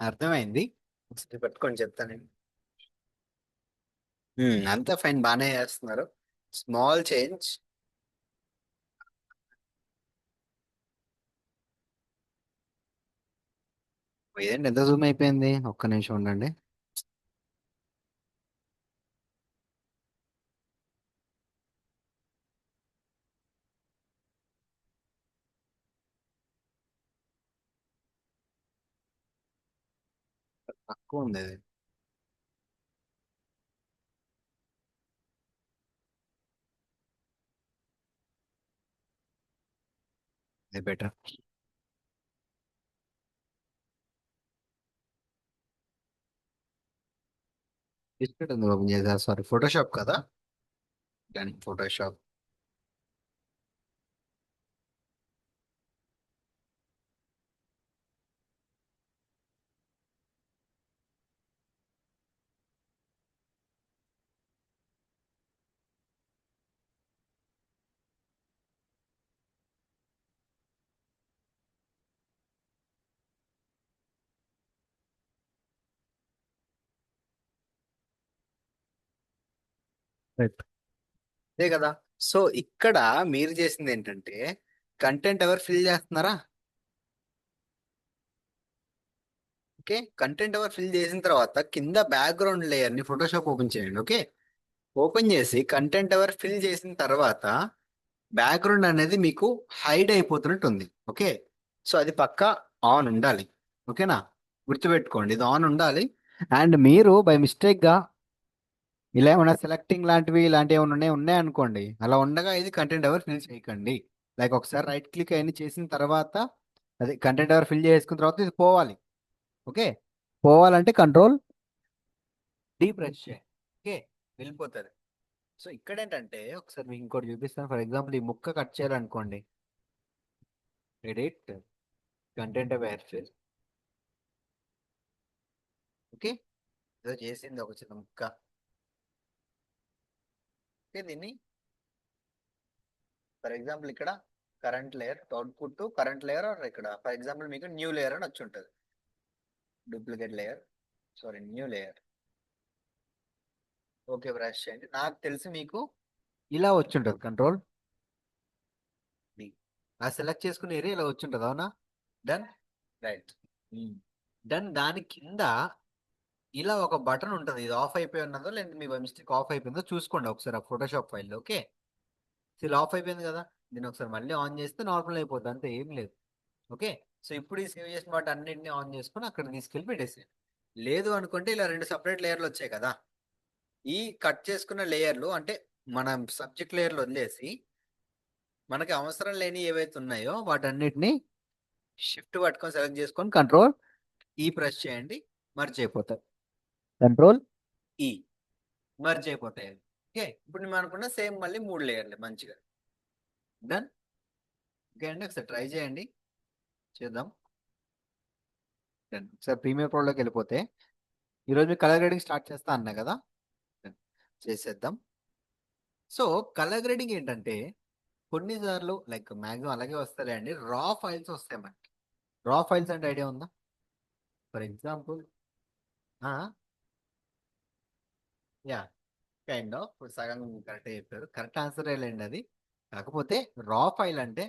అర్థమైంది. ఒకసారి పెట్టుకొని చెప్తానండి. అంతా ఫైన్, బాగానే చేస్తున్నారు. Small change. ఇదేంటి ఎంత జూమ్ అయిపోయింది, ఒక్క నిమిషం ఉండండి. తక్కువ ఉంది ఇది. ఇది బెటర్. డిస్ప్లే ఉంది ఓపెన్ చేసా, సారీ, ఫోటోషాప్ కదా. దానికి ఫోటోషాప్. రైట్. అదే కదా. సో ఇక్కడ మీరు చేసింది ఏంటంటే, కంటెంట్ ఎవరు ఫిల్ చేస్తున్నారా? ఓకే, కంటెంట్ ఎవరు ఫిల్ చేసిన తర్వాత కింద బ్యాక్గ్రౌండ్ లేయర్ ని ఫోటోషాప్ ఓపెన్ చేయండి. ఓకే, ఓపెన్ చేసి కంటెంట్ ఎవరు ఫిల్ చేసిన తర్వాత బ్యాక్గ్రౌండ్ అనేది మీకు హైడ్ అయిపోతున్నట్టు ఉంది. ఓకే, సో అది పక్కా ఆన్ ఉండాలి. ఓకేనా, గుర్తుపెట్టుకోండి, ఇది ఆన్ ఉండాలి. అండ్ మీరు బై మిస్టేక్ గా ఇలా ఏమైనా సెలెక్టింగ్ లాంటివి ఇలాంటివి ఏమైనా ఉన్నాయనుకోండి, అలా ఉండగా ఇది కంటెంట్ ఎవరు ఫిల్ చేయకండి. లైక్ ఒకసారి రైట్ క్లిక్ అయిన చేసిన తర్వాత, అది కంటెంట్ ఎవరు ఫిల్ చేసుకున్న తర్వాత ఇది పోవాలి. ఓకే, పోవాలంటే కంట్రోల్ డీ ప్రెస్ చేయండి. ఓకే, వెళ్ళిపోతుంది. సో ఇక్కడ ఏంటంటే, ఒకసారి మీకు ఇంకోటి చూపిస్తాను. ఫర్ ఎగ్జాంపుల్ ఈ ముక్క కట్ చేయాలనుకోండి, edit, content aware fill. Okay, ఏదో చేసింది ఒక చిన్న ముక్క. ఓకే, దీన్ని ఫర్ ఎగ్జాంపుల్ ఇక్కడ current layer, output to current layer, ఇక్కడ ఫర్ ఎగ్జాంపుల్ మీకు న్యూ లేయర్ అని వచ్చి ఉంటుంది. Duplicate layer, sorry, new layer. Okay, brush చేయండి. నాకు తెలిసి మీకు ఇలా వచ్చి ఉంటుంది, కంట్రోల్ డి. ఆ సెలెక్ట్ చేసుకునే ఏరియా ఇలా వచ్చి ఉంటుంది, అవునా? డన్. రైట్. డన్. దాని కింద ఇలా ఒక బటన్ ఉంటుంది. ఇది ఆఫ్ అయిపోయి ఉన్నదో లేదా మీ మిస్టేక్ ఆఫ్ అయిపోయిందో చూసుకోండి ఒకసారి ఆ ఫోటోషాప్ ఫైల్. ఓకే, ఇలా ఆఫ్ అయిపోయింది కదా. దీన్ని ఒకసారి మళ్ళీ ఆన్ చేస్తే నార్మల్ అయిపోద్ది, అంతే, ఏం లేదు. ఓకే, సో ఇప్పుడు ఈ సేవ్ చేసిన వాటి అన్నింటినీ ఆన్ చేసుకొని అక్కడ తీసుకెళ్ళి పెట్టేసేయండి. లేదు అనుకుంటే ఇలా రెండు సపరేట్ లేయర్లు వచ్చాయి కదా, ఈ కట్ చేసుకున్న లేయర్లు అంటే మనం సబ్జెక్ట్ లేయర్లు వదిలేసి మనకి అవసరం లేని ఏవైతే ఉన్నాయో వాటన్నిటిని షిఫ్ట్ పట్టుకొని సెలెక్ట్ చేసుకొని కంట్రోల్ ఈ ప్రెస్ చేయండి, మర్జ్ అయిపోతాయి. కంట్రోల్ ఈ, మర్జ్ అయిపోతాయి అవి. ఓకే, ఇప్పుడు మేము అనుకున్న సేమ్ మళ్ళీ మూడు లేయర్లు మంచిగా. డన్. ఓకే అండి, ఒకసారి ట్రై చేయండి, చేద్దాం. డన్. ఒకసారి ప్రీమియర్ ప్రోలోకి వెళ్ళిపోతే ఈరోజు మీకు కలర్ గ్రేడింగ్ స్టార్ట్ చేస్తా అన్నా కదా. Done. చేసేద్దాం. సో కలర్ గ్రేడింగ్ ఏంటంటే, కొన్నిసార్లు లైక్ మ్యాక్సిమం అలాగే వస్తాయి అండి, రా ఫైల్స్ వస్తాయి మనకి. రా ఫైల్స్ అంటే ఐడియా ఉందా? For example, yeah, kind of సగం కరెక్ట్ చెప్పారు. కరెక్ట్ ఆన్సర్ లేండి అది. కాకపోతే రా ఫైల్ అంటే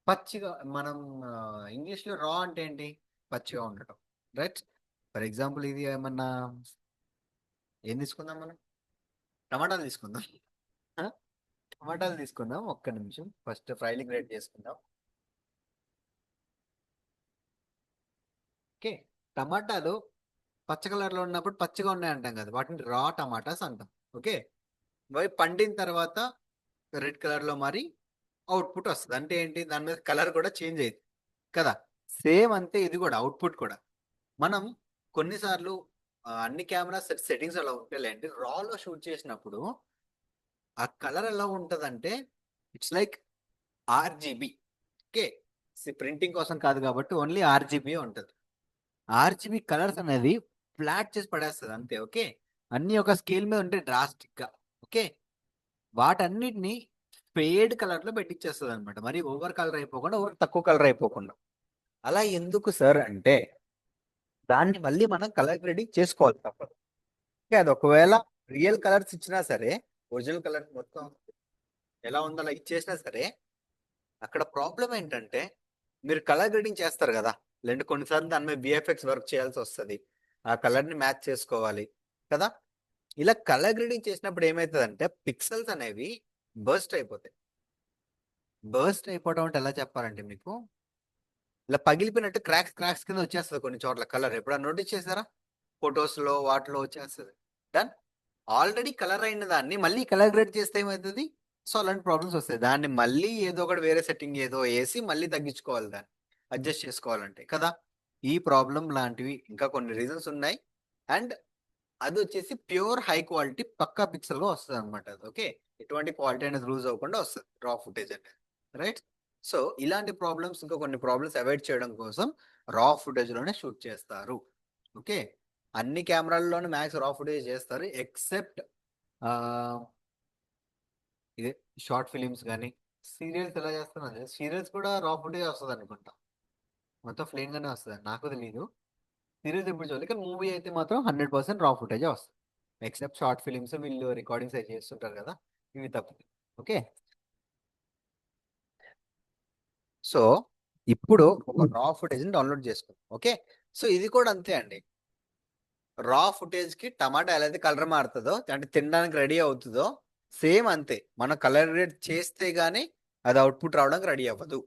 పచ్చిగా, మనం ఇంగ్లీష్లో రా అంటే ఏంటి, పచ్చిగా ఉండటం. రైట్. ఫర్ ఎగ్జాంపుల్ ఇది ఏమన్నా, ఏం తీసుకుందాం మనం, టమాటాలు తీసుకుందాం. ఆ? టమాటాలు తీసుకుందాం, ఒక్క నిమిషం, ఫస్ట్ ఫైల్ క్రియేట్ చేసుకుందాం. ఓకే, టమాటాలు పచ్చ కలర్ లో ఉన్నప్పుడు పచ్చిగా ఉన్నాయి అంటాం కదా, వాటిని రా టమాటాస్ అంటాం. ఓకే, అవి పండిన తర్వాత రెడ్ కలర్ లో మరి అవుట్పుట్ వస్తుంది. అంటే ఏంటి, దాని మీద కలర్ కూడా చేంజ్ అయ్యింది కదా. సేమ్ అంతే ఇది కూడా, అవుట్పుట్ కూడా. మనం కొన్నిసార్లు అన్ని కెమెరా సెట్టింగ్స్ అలా ఉంటాయండి, రాలో షూట్ చేసినప్పుడు ఆ కలర్ ఎలా ఉంటదంటే, it's like RGB. Okay, printing కోసం కాదు కాబట్టి ఓన్లీ ఆర్జీబీ ఉంటుంది. ఆర్జీబీ కలర్స్ అనేది ఫ్లాట్ చేసి పడేస్తుంది అంతే. ఓకే, అన్ని ఒక స్కేల్ మీద ఉంటే డ్రాస్టిక్ గా. ఓకే, వాటన్నిటిని ఫేడ్ కలర్ లో పెట్టించేస్తుంది అనమాట. మరి ఓవర్ కలర్ అయిపోకుండా, ఓవర్ తక్కువ కలర్ అయిపోకుండా. అలా ఎందుకు సార్ అంటే, దాన్ని మళ్ళీ మనం కలర్ గ్రేడింగ్ చేసుకోవాలి తప్పదు. ఓకే, అది ఒకవేళ రియల్ కలర్స్ ఇచ్చినా సరే, ఒరిజినల్ కలర్ మొత్తం ఎలా ఉందో అలా ఇచ్చేసినా సరే, అక్కడ ప్రాబ్లం ఏంటంటే మీరు కలర్ గ్రేడింగ్ చేస్తారు కదా, లేదంటే కొన్నిసార్లు దాని మీద విఎఫ్ఎక్స్ వర్క్ చేయాల్సి వస్తుంది, ఆ కలర్ ని మ్యాచ్ చేసుకోవాలి కదా. ఇలా కలర్ గ్రేడింగ్ చేసినప్పుడు ఏమవుతుందంటే పిక్సెల్స్ అనేవి బర్స్ట్ అయిపోతాయి. బర్స్ట్ అయిపోవడం అంటే ఎలా చెప్పాలంటే మీకు, ఇలా పగిలిపోయినట్టు క్రాక్స్ క్రాక్స్ కింద వచ్చేస్తుంది కొన్ని చోట్ల కలర్. ఎప్పుడైనా నోటీస్ చేశారా? ఫొటోస్ లో వాటిలో వచ్చేస్తుంది. డన్. ఆల్రెడీ కలర్ అయిన దాన్ని మళ్ళీ కలర్ గ్రేడ్ చేస్తే ఏమవుతుంది? సో అలాంటి ప్రాబ్లమ్స్ వస్తాయి. దాన్ని మళ్ళీ ఏదో ఒకటి వేరే సెట్టింగ్ ఏదో వేసి మళ్ళీ తగ్గించుకోవాలి, దాన్ని అడ్జస్ట్ చేసుకోవాలంటే కదా. ఈ ప్రాబ్లం లాంటివి ఇంకా కొన్ని రీజన్స్ ఉన్నాయి. అండ్ అది వచ్చేసి ప్యూర్ హై క్వాలిటీ పక్కా పిక్సెల్ గా వస్తుంది అనమాట. అది ఓకే, ఎటువంటి క్వాలిటీ అనేది లూజ్ అవ్వకుండా వస్తుంది రా ఫుటేజ్ అనేది. రైట్. సో ఇలాంటి ప్రాబ్లమ్స్, ఇంకా కొన్ని ప్రాబ్లమ్స్ అవాయిడ్ చేయడం కోసం రా ఫుటేజ్ లోనే షూట్ చేస్తారు. ఓకే, అన్ని కెమెరాల్లోనూ మ్యాక్స్ రా ఫుటేజ్ చేస్తారు, ఎక్సెప్ట్ ఇదే షార్ట్ ఫిలిమ్స్ కానీ సీరియల్స్ ఎలా చేస్తున్నారు. సీరియల్స్ కూడా రా ఫుటేజ్ వస్తుంది అనుకుంటా, మొత్తం ప్లెయిన్ గానే వస్తుంది, నాకు తెలియదు. సీరియల్స్ ఎప్పుడు చూడాలి, కానీ మూవీ అయితే మాత్రం 100% రా ఫుటేజ్ వస్తుంది. ఎక్సెప్ట్ షార్ట్ ఫిలిమ్స్ వీళ్ళు రికార్డింగ్స్ అయితే చేస్తుంటారు కదా, ఇవి తప్పు. ఓకే, సో ఇప్పుడు ఒక రా ఫుటేజ్ డౌన్లోడ్ చేసుకుందాం. ఓకే, సో ఇది కూడా అంతే అండి. రా ఫుటేజ్ కి టమాటా ఎలా అయితే కలర్ మారుతుందో, అంటే తినడానికి రెడీ అవుతుందో, సేమ్ అంతే మనం కలర్ గ్రేడ్ చేస్తే గానీ అది అవుట్పుట్ రావడానికి రెడీ అవ్వదు.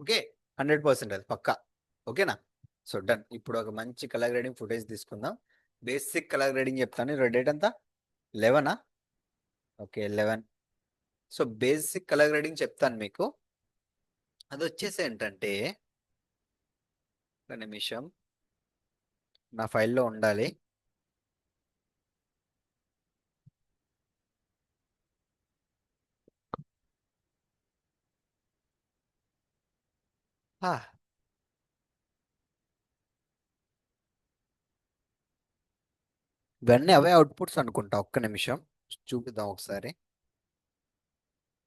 ఓకే, 100% అది పక్కా. ఓకేనా. So done. ఇప్పుడు ఒక మంచి కలర్ గ్రేడింగ్ ఫుటేజ్ తీసుకుందాం. బేసిక్ కలర్ గ్రేడింగ్ చెప్తాను. ఈరోజు డేట్ ఎంత? 11. Okay 11. So basic colour grading చెప్తాను మీకు. అది వచ్చేసి ఏంటంటే, ఒక నిమిషం నా ఫైల్లో ఉండాలి. ఇవన్నీ అవే అవుట్పుట్స్ అనుకుంటా. ఒక్క నిమిషం చూపిద్దాం ఒకసారి.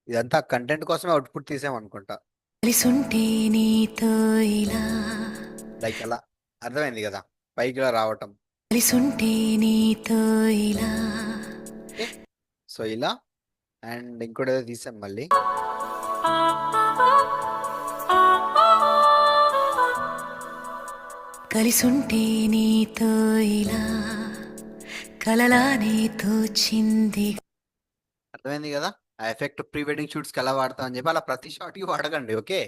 ఇదంతా కంటెంట్ కోసమే అవుట్పుట్ తీసామనుకుంటా. లైక్ అలా అర్థమైంది కదా, పైకి ఇలా రావటం. సో ఇలా. అండ్ ఇంకోటి ఏదో తీసాం మళ్ళీ. కలిసుంటే నీతో ఇలా కలలానే తోచింది. అర్థమైంది కదా, ఆ ఎఫెక్ట్ ప్రీ వెడ్డింగ్ షూట్స్ కి ఎలా వాడతాం అని చెప్పి అలా ప్రతి షాట్ కి వాడకండి. ఓకే,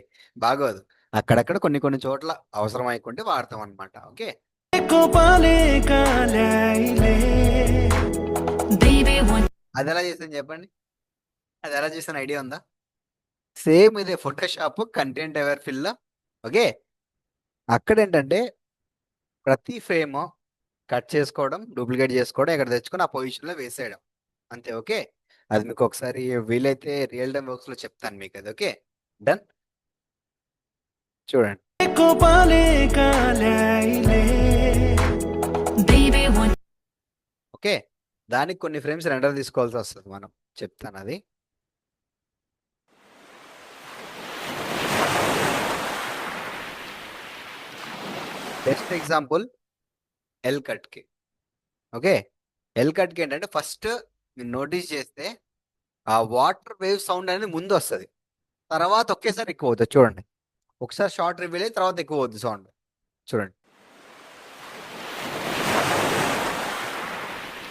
బాగోదు. అక్కడక్కడ కొన్ని కొన్ని చోట్ల అవసరం అయికుంటే వాడతాం అనమాట. ఓకే, అది ఎలా చేసాను చెప్పండి, అది ఎలా చేసాను ఐడియా ఉందా? సేమ్ ఇదే Photoshop content ever fill. Okay, అక్కడ ఏంటంటే ప్రతి ఫ్రేమ్ కట్ చేసుకోవడం, డూప్లికేట్ చేసుకోవడం, ఇక్కడ తెచ్చుకొని ఆ పొజిషన్ లో వేసేయడం అంతే. ఓకే, అది మీకు ఒకసారి వీలైతే రియల్ టైమ్ వర్క్స్ లో చెప్తాను మీకు అది. Okay done. చూడండి. ఓకే, దానికి కొన్ని ఫ్రేమ్స్ రెండర్ తీసుకోవాల్సి వస్తుంది మనం, చెప్తాను అది. బెస్ట్ ఎగ్జాంపుల్ ఎల్ కట్ కి. ఓకే, ఎల్ కట్ కి ఏంటంటే ఫస్ట్ మీరు నోటీస్ చేస్తే ఆ వాటర్ వేవ్ సౌండ్ అనేది ముందు వస్తుంది, తర్వాత ఒకేసారి ఎక్కువ అవుతుంది. చూడండి, ఒకసారి షార్ట్ రివీల్ అయ్యి తర్వాత ఎక్కువ అవుతుంది సౌండ్. చూడండి,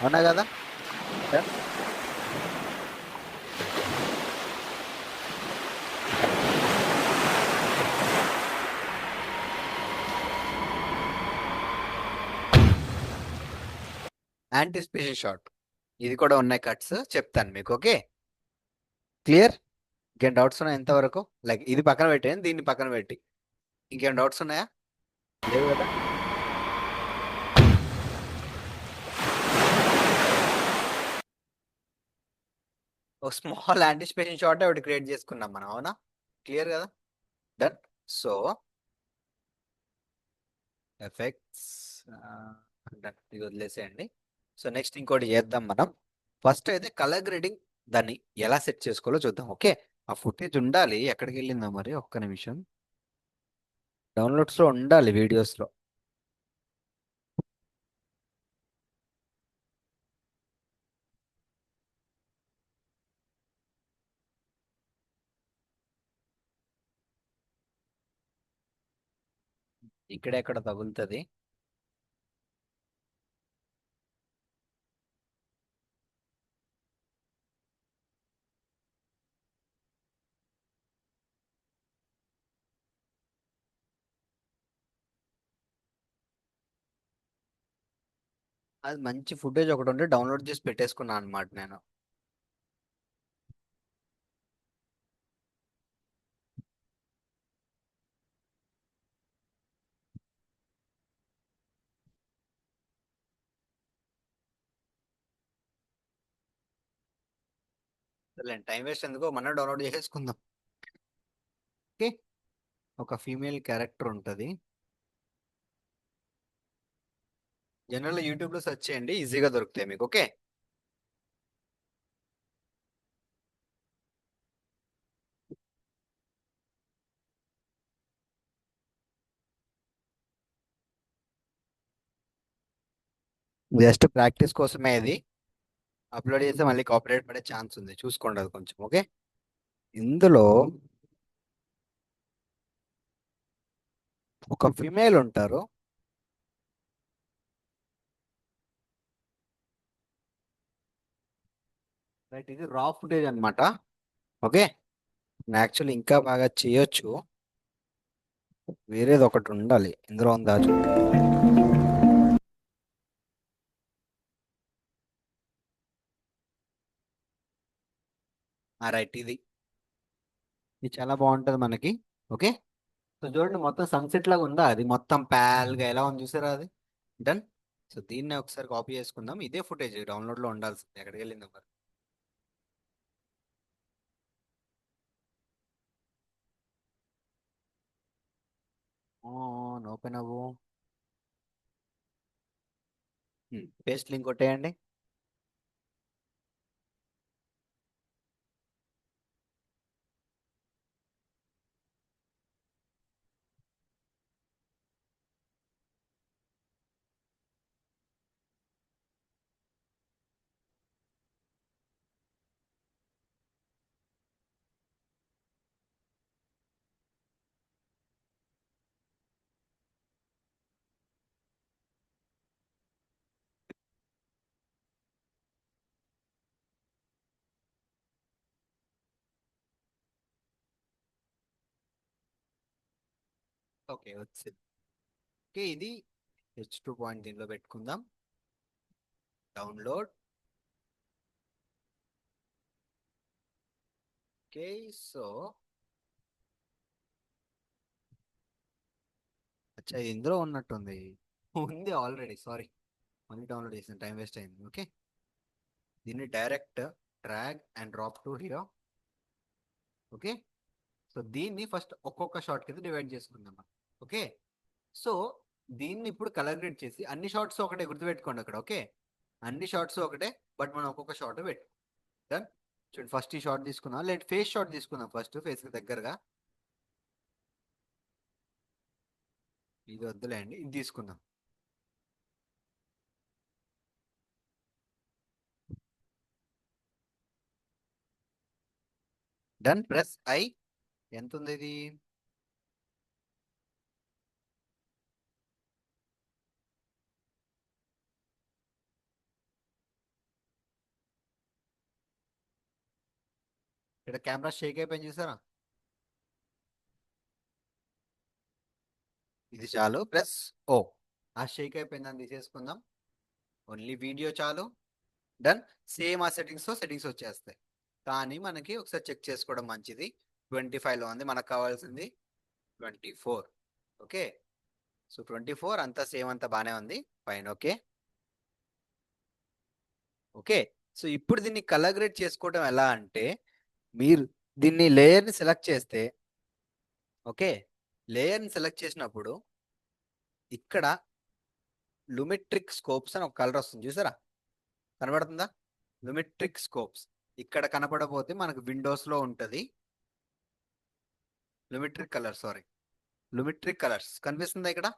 అవునా కదా. యాంటిసిపేషన్ షాట్, ఇది కూడా ఉన్నాయి కట్స్, చెప్తాను మీకు. Okay clear. ఇంకేం డౌట్స్ ఉన్నాయా ఎంతవరకు? లైక్ ఇది పక్కన పెట్టాను, దీన్ని పక్కన పెట్టి ఇంకేం డౌట్స్ ఉన్నాయా? లేవు కదా. ఒక స్మాల్ యాంటిసిపేషన్ షాట్ ఒకటి క్రియేట్ చేసుకున్నాం మనం, అవునా? క్లియర్ కదా. డన్. సో ఎఫెక్ట్స్ డన్, ఇది వదిలేసేయండి. సో నెక్స్ట్ ఇంకోటి చేద్దాం మనం. ఫస్ట్ అయితే కలర్ గ్రేడింగ్ దాన్ని ఎలా సెట్ చేసుకోవాలో చూద్దాం. ఓకే, ఆ ఫుటేజ్ ఉండాలి. ఎక్కడికి వెళ్ళిందా మరి? ఒక్క నిమిషం, డౌన్లోడ్స్ లో ఉండాలి, వీడియోస్ లో. ఇక్కడెక్కడ తగులుతుంది. అది మంచి ఫుటేజ్ ఒకటి ఉంటే డౌన్లోడ్ చేసి పెట్టేసుకున్నాను అనమాట నేను. టైం వేస్ట్ ఎందుకో మనం డౌన్లోడ్ చేసేసుకుందాం. ఓకే. ఒక ఫీమేల్ క్యారెక్టర్ ఉంటుంది. జనరల్ యూట్యూబ్ లో సెర్చ్ చేయండి, ఈజీగా దొరుకుతాయి మీకు. ఓకే. జస్ట్ ప్రాక్టీస్ కోసమే ఇది. అప్లోడ్ చేస్తే మళ్ళీ కాపీరైట్ పడే ఛాన్స్ ఉంది, చూసుకోండి అది కొంచెం. ఓకే. ఇందులో ఒక ఫిమేల్ ఉంటారు. రైట్, ఇది రా ఫుటేజ్ అన్నమాట. ఓకే. యాక్చువల్లీ ఇంకా బాగా చేయొచ్చు, వేరేది ఒకటి ఉండాలి. ఇందులో ఉందా చూడండి. రైట్, ఇది ఇది చాలా బాగుంటది మనకి. ఓకే. సో చూడండి, మొత్తం సన్సెట్ లాగా ఉందా, అది మొత్తం ప్యాల్గా ఎలా ఉంది చూసారా అది. డన్. సో దీన్ని ఒకసారి కాపీ చేసుకుందాం. ఇదే ఫుటేజ్ డౌన్లోడ్ లో ఉండాల్సింది, ఎక్కడికి వెళ్ళింది మరి. ఓపెన్ అవ్వు. పేస్ట్ లింక్ కొట్టేయండి. ఓకే, వచ్చింది. ఓకే, ఇది H2 పాయింట్ దీనిలో పెట్టుకుందాం. డౌన్లోడ్. ఓకే. సో అచ్చా, ఇది ఇందులో ఉన్నట్టుంది. ఉంది ఆల్రెడీ, సారీ. మళ్ళీ డౌన్లోడ్ చేసిన, టైం వేస్ట్ అయింది. ఓకే. దీన్ని direct drag and drop to hear. Okay. So దీన్ని ఫస్ట్ ఒక్కొక్క షార్ట్ కింద డివైడ్ చేసుకుందాం మనం. ఓకే. సో దీన్ని ఇప్పుడు కలర్ గ్రేడ్ చేసి, అన్ని షార్ట్స్ ఒకటే, గుర్తుపెట్టుకోండి అక్కడ. ఓకే. అన్ని షార్ట్స్ ఒకటే, బట్ మనం ఒక్కొక్క షార్ట్ పెట్టు. డన్. చూడండి, ఫస్ట్ ఈ షార్ట్ తీసుకుందాం, లేదు ఫేస్ షార్ట్ తీసుకుందాం. ఫస్ట్ ఫేస్ కి దగ్గరగా. ఇది వద్దులేండి, ఇది తీసుకుందాం. Done, press I. ఎంత ఉంది ఇది? ఇక్కడ కెమెరా షేక్ అయిపోయింది చూసారా. ఇది చాలు, ప్లస్ ఓ. ఆ షేక్ అయిపోయిందని తీసేసుకుందాం, ఓన్లీ వీడియో చాలు. డన్. సేమ్ ఆ సెట్టింగ్స్ వచ్చేస్తాయి. కానీ మనకి ఒకసారి చెక్ చేసుకోవడం మంచిది. 25లో ఉంది, మనకు కావాల్సింది 24. ఓకే. సో 24 అంతా సేమ్, అంతా బాగానే ఉంది. ఫైన్. ఓకే. ఓకే. సో ఇప్పుడు దీన్ని కలర్ గ్రేడ్ చేసుకోవడం ఎలా అంటే, మీరు దీన్ని లేయర్ని సెలెక్ట్ చేస్తే, ఓకే, లేయర్ని సెలెక్ట్ చేసినప్పుడు ఇక్కడ లుమెట్రిక్ స్కోప్స్ అని ఒక కలర్ వస్తుంది చూసారా, కనబడుతుందా? లుమెట్రిక్ స్కోప్స్ ఇక్కడ కనపడపోతే మనకు విండోస్ లో ఉంటది. లుమెట్రిక్ కలర్, సారీ, లుమెట్రిక్ కలర్స్ కనిపిస్తుందా ఇక్కడ?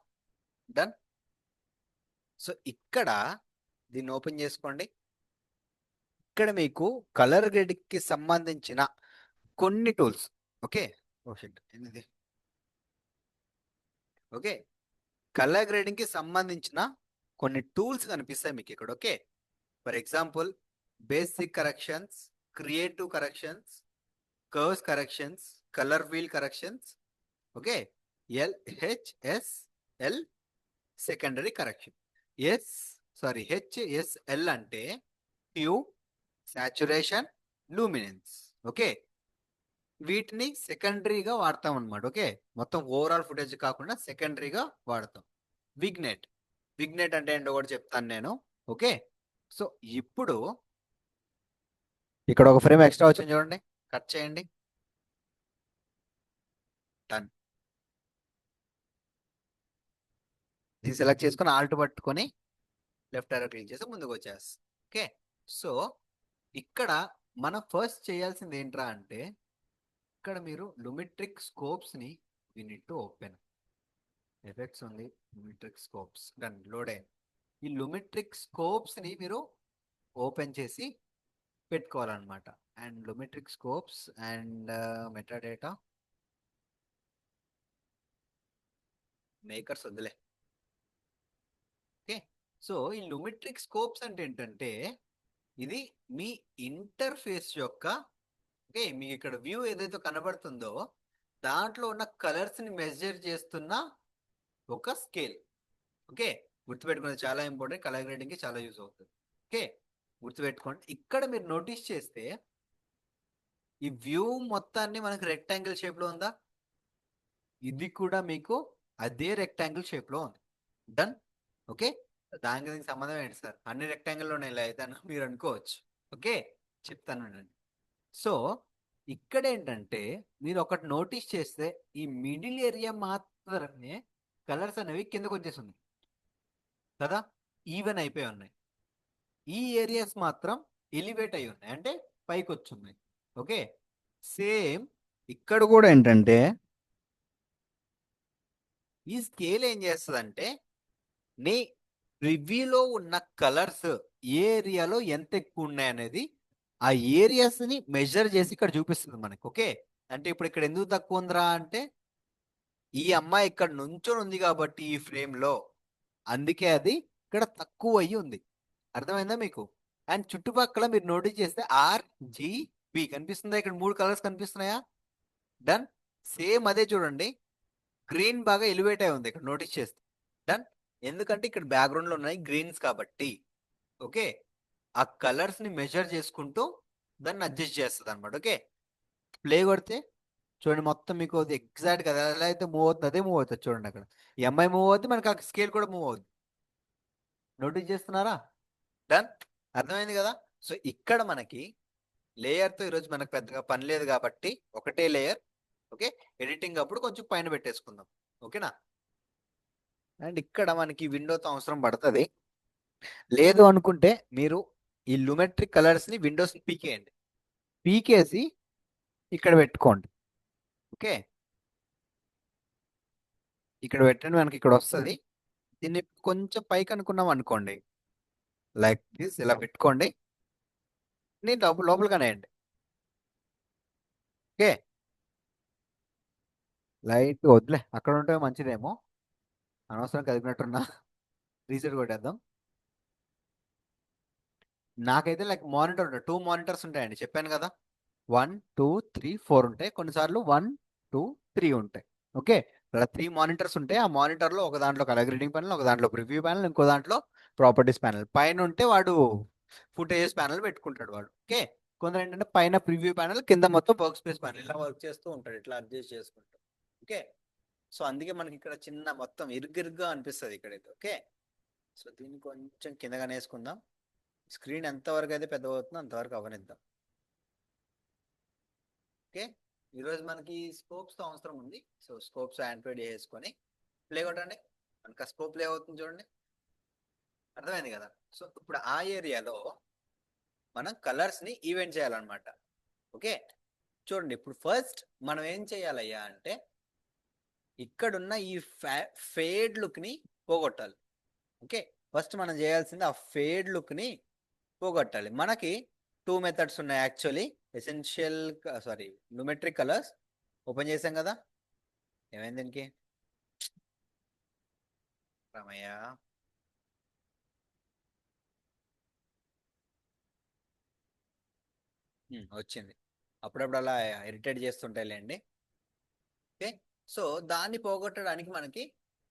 డన్. సో ఇక్కడ దీన్ని ఓపెన్ చేసుకోండి. ఇక్కడ మీకు కలర్ గ్రేడింగ్ కి సంబంధించిన కొన్ని టూల్స్. ఓకే. ఓ షిట్, ఏంది? ఓకే. కలర్ గ్రేడింగ్ కి సంబంధించిన కొన్ని టూల్స్ కనిపిస్తాయి మీకు ఇక్కడ. Okay, for example basic corrections, creative corrections, curves corrections, colour wheel corrections. Okay, HSL secondary correction. HSL అంటే హ్యూ, సాచురేషన్, లూమినెన్స్. ఓకే, వీటిని సెకండరీగా వాడతాం అనమాట. ఓకే, మొత్తం ఓవరాల్ ఫుటేజ్ కాకుండా సెకండరీగా వాడతాం. విగ్నెట్ అంటే ఏంటో కూడా చెప్తాను నేను. ఓకే, సో ఇప్పుడు ఇక్కడ ఒక ఫ్రేమ్ ఎక్స్ట్రా వచ్చింది చూడండి, కట్ చేయండి. డన్. ఇది సెలెక్ట్ చేసుకొని ఆల్ట్ పట్టుకొని లెఫ్ట్ ఆరో క్లిక్ చేసి ముందుకు వచ్చేస్తాం. ఓకే, సో ఇక్కడ మనం ఫస్ట్ చేయాల్సింది ఏంట్రా అంటే, ఇక్కడ మీరు లుమిట్రిక్ స్కోప్స్ ని we need to open. Effects ఉంది, లుమిట్రిక్ స్కోప్స్, డన్, లోడ్ అయ్యింది. ఈ లుమిట్రిక్ స్కోప్స్ ని మీరు ఓపెన్ చేసి పెట్టుకోవాలన్నమాట. And Lumetri scopes and metadata markers వద్దులే. ఓకే, సో ఈ లుమిట్రిక్ స్కోప్స్ అంటే ఏంటంటే, ఇది మీ ఇంటర్ఫేస్ యొక్క, ఓకే, మీకు ఇక్కడ వ్యూ ఏదైతే కనబడుతుందో దాంట్లో ఉన్న కలర్స్ ని మెజర్ చేస్తున్న ఒక స్కేల్. ఓకే, గుర్తుపెట్టుకునేది చాలా ఇంపార్టెంట్, కలర్ గ్రేడింగ్ కి చాలా యూజ్ అవుతుంది. ఓకే, గుర్తుపెట్టుకోండి. ఇక్కడ మీరు నోటీస్ చేస్తే ఈ వ్యూ మొత్తాన్ని మనకి రెక్టాంగిల్ షేప్ లో ఉందా, ఇది కూడా మీకు అదే రెక్టాంగిల్ షేప్ లో ఉంది. డన్. ఓకే, దానికి దీనికి సంబంధం ఏంటి సార్, అన్ని రెక్టాంగిల్ లోనే ఇలా అయితే మీరు అనుకోవచ్చు. ఓకే, చెప్తాను వినండి. సో ఇక్కడ ఏంటంటే మీరు ఒకటి నోటీస్ చేస్తే ఈ మిడిల్ ఏరియా మాత్రమే కలర్స్ అనేవి కిందకు వచ్చేసింది కదా, ఈవెన్ అయిపోయి ఉన్నాయి. ఈ ఏరియాస్ మాత్రం ఎలివేట్ అయి ఉన్నాయి, అంటే పైకి వచ్చున్నాయి. ఓకే, సేమ్ ఇక్కడ కూడా ఏంటంటే ఈ స్కేల్ ఏం చేస్తుందంటే నీ రివ్యూలో ఉన్న కలర్స్ ఏ ఏరియాలో ఎంత ఎక్కువ ఉన్నాయి అనేది ఆ ఏరియాస్ ని మెజర్ చేసి ఇక్కడ చూపిస్తుంది మనకి. ఓకే, అంటే ఇప్పుడు ఇక్కడ ఎందుకు తక్కువ ఉందిరా అంటే, ఈ అమ్మాయి ఇక్కడ నుంచొని ఉంది కాబట్టి ఈ ఫ్రేమ్ లో, అందుకే అది ఇక్కడ తక్కువ అయ్యి ఉంది. అర్థమైందా మీకు? అండ్ చుట్టుపక్కల మీరు నోటీస్ చేస్తే RGB కనిపిస్తుందా, ఇక్కడ 3 కలర్స్ కనిపిస్తున్నాయా? డన్. సేమ్ అదే చూడండి, గ్రీన్ బాగా ఎలివేట్ అయి ఉంది ఇక్కడ నోటీస్ చేస్తే. డన్, ఎందుకంటే ఇక్కడ బ్యాక్గ్రౌండ్ లో ఉన్నాయి గ్రీన్స్ కాబట్టి. ఓకే, ఆ కలర్స్ ని మెజర్ చేసుకుంటూ దాన్ని అడ్జస్ట్ చేస్తుంది అనమాట. ఓకే, ప్లే కొడితే చూడండి మొత్తం మీకు అది ఎగ్జాక్ట్ కదా, ఎలా అయితే మూవ్ అవుతుంది అదే మూవ్ అవుతుంది. చూడండి అక్కడ ఈ అమ్మాయి మూవ్ అవుతుంది, మనకి ఆ స్కేల్ కూడా మూవ్ అవుతుంది. నోటీస్ చేస్తున్నారా? డన్, అర్థమైంది కదా. సో ఇక్కడ మనకి లేయర్ తో ఈరోజు మనకు పెద్దగా పని లేదు కాబట్టి ఒకటే లేయర్. ఓకే, ఎడిటింగ్ అప్పుడు కొంచెం పైన పెట్టేసుకుందాం. ఓకేనా? అండ్ ఇక్కడ మనకి విండోతో అవసరం పడుతుంది. లేదు అనుకుంటే మీరు ఈ లుమెట్రిక్ కలర్స్ ని విండోస్ పీకేయండి, పీకేసి ఇక్కడ పెట్టుకోండి. ఓకే, ఇక్కడ పెట్టండి, మనకి ఇక్కడ వస్తుంది. దీన్ని కొంచెం పైకి అనుకున్నాం అనుకోండి, లైక్ దిస్, ఇలా పెట్టుకోండి. నేను లోపలగానే వేయండి. ఓకే, లైట్ వద్దులే, అక్కడ ఉంటే మంచిదేమో, అనవసరం కదిపినట్టున్నా. రీసెట్ కొట్టేద్దాం. నాకైతే లైక్ మానిటర్ ఉంటాయి, 2 మానిటర్స్ ఉంటాయండి, చెప్పాను కదా. 1 2 3 4 ఉంటాయి, కొన్నిసార్లు 1 2 3 ఉంటాయి. ఓకే, అలా 3 మానిటర్స్ ఉంటాయి. ఆ మానిటర్ లో ఒక దాంట్లో కలర్ గ్రేడింగ్ ప్యానల్, ఒక దాంట్లో ప్రివ్యూ ప్యానల్, ఇంకో దాంట్లో ప్రాపర్టీస్ ప్యానల్. పైన ఉంటే వాడు ఫుటేజెస్ ప్యానల్ పెట్టుకుంటాడు వాడు. ఓకే, కొందరు ఏంటంటే పైన ప్రివ్యూ ప్యానల్, కింద మొత్తం వర్క్ స్పేస్ ప్యానల్, ఇలా వర్క్ చేస్తూ ఉంటాడు, ఇట్లా అడ్జస్ట్ చేసుకుంటాడు. ఓకే, సో అందుకే మనకి ఇక్కడ చిన్న మొత్తం ఇరుగ్గిరుగ్గా అనిపిస్తుంది ఇక్కడైతే. ఓకే, సో దీన్ని కొంచెం కిందగానే వేసుకుందాం. స్క్రీన్ ఎంతవరకు అయితే పెద్ద అవుతుందో అంతవరకు అవనిద్దాం. ఓకే, ఈరోజు మనకి స్కోప్స్ తో అవసరం ఉంది. సో స్కోప్స్ ఆండ్రాయిడ్ వేసుకొని ప్లే కొట్టండి, మనకి ఆ స్కోప్ ప్లే అవుతుంది చూడండి. అర్థమైంది కదా. సో ఇప్పుడు ఆ ఏరియాలో మనం కలర్స్ ని ఈవెంట్ చేయాలన్నమాట. ఓకే, చూడండి ఇప్పుడు ఫస్ట్ మనం ఏం చేయాలయ్యా అంటే, ఇక్కడున్న ఈ ఫేడ్ లుక్ ని పోగొట్టాలి. ఓకే, ఫస్ట్ మనం చేయాల్సింది ఆ ఫేడ్ లుక్ ని పోగొట్టాలి. మనకి 2 మెథడ్స్ ఉన్నాయి యాక్చువల్లీ. ఎసెన్షియల్ లుమెట్రిక్ కలర్స్ ఓపెన్ చేసాం కదా, ఏమైంది దీనికి? రమయ్య వచ్చింది. అప్పుడప్పుడు అలా ఇరిటేట్ చేస్తుంటాయిలేండి. ఓకే, సో దాన్ని పోగొట్టడానికి మనకి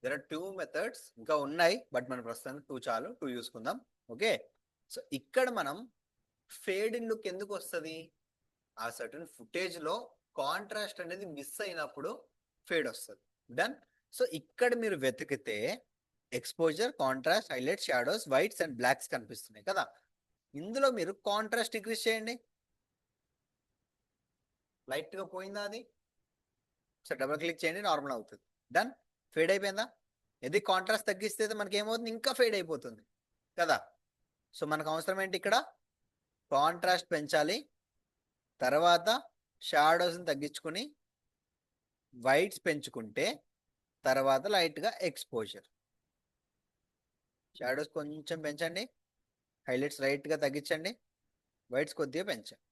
దెర్ ఆర్ టూ మెథడ్స్ ఇంకా ఉన్నాయి, బట్ మన ప్రస్తుతానికి టూ చాలు, టూ చూసుకుందాం. ఓకే, సో ఇక్కడ మనం ఫేడ్ ఇన్ లుక్ ఎందుకు వస్తుంది? ఆ సర్టన్ ఫుటేజ్ లో కాంట్రాస్ట్ అనేది మిస్ అయినప్పుడు ఫేడ్ వస్తుంది. డన్. సో ఇక్కడ మీరు వెతికితే exposure, contrast, highlight, shadows, whites and blocks కనిపిస్తున్నాయి కదా. ఇందులో మీరు కాంట్రాస్ట్ ఇంక్రీజ్ చేయండి. లైట్ గా పోయిందా అది? సో డబుల్ క్లిక్ చేయండి, నార్మల్ అవుతుంది. డన్. ఫేడ్ అయిపోయిందా? ఇది కాంట్రాస్ట్ తగ్గిస్తే మనకి ఏమవుతుంది? ఇంకా ఫేడ్ అయిపోతుంది కదా. సో మనకు అవసరం ఏంటి ఇక్కడ? కాంట్రాస్ట్ పెంచాలి, తర్వాత షాడోస్ని తగ్గించుకుని వైట్స్ పెంచుకుంటే తర్వాత లైట్గా ఎక్స్పోజర్. షాడోస్ కొంచెం పెంచండి, హైలైట్స్ లైట్గా తగ్గించండి, వైట్స్ కొద్దిగా పెంచండి.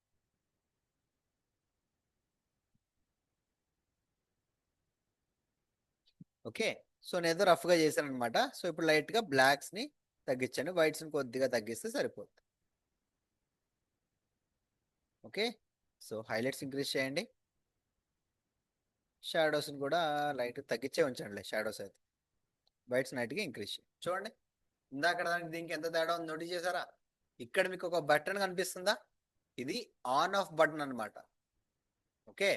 ఓకే, సో నేను ఏదో రఫ్గా చేశాను అనమాట. సో ఇప్పుడు లైట్గా బ్లాక్స్ని తగ్గించండి, వైట్స్ని కొద్దిగా తగ్గిస్తే సరిపోతుంది. ఓకే, సో హైలైట్స్ ఇంక్రీజ్ చేయండి, షాడోస్ని కూడా లైట్ తగ్గించే ఉంచండి. షాడోస్ అయితే వైట్స్ నైట్గా ఇంక్రీజ్ చేయండి. చూడండి, ఇందాక దానికి దీనికి ఎంత తేడా ఉంది నోటీస్ చేశారా? ఇక్కడ మీకు ఒక బటన్ కనిపిస్తుందా? ఇది ఆన్ ఆఫ్ బటన్ అనమాట. ఓకే,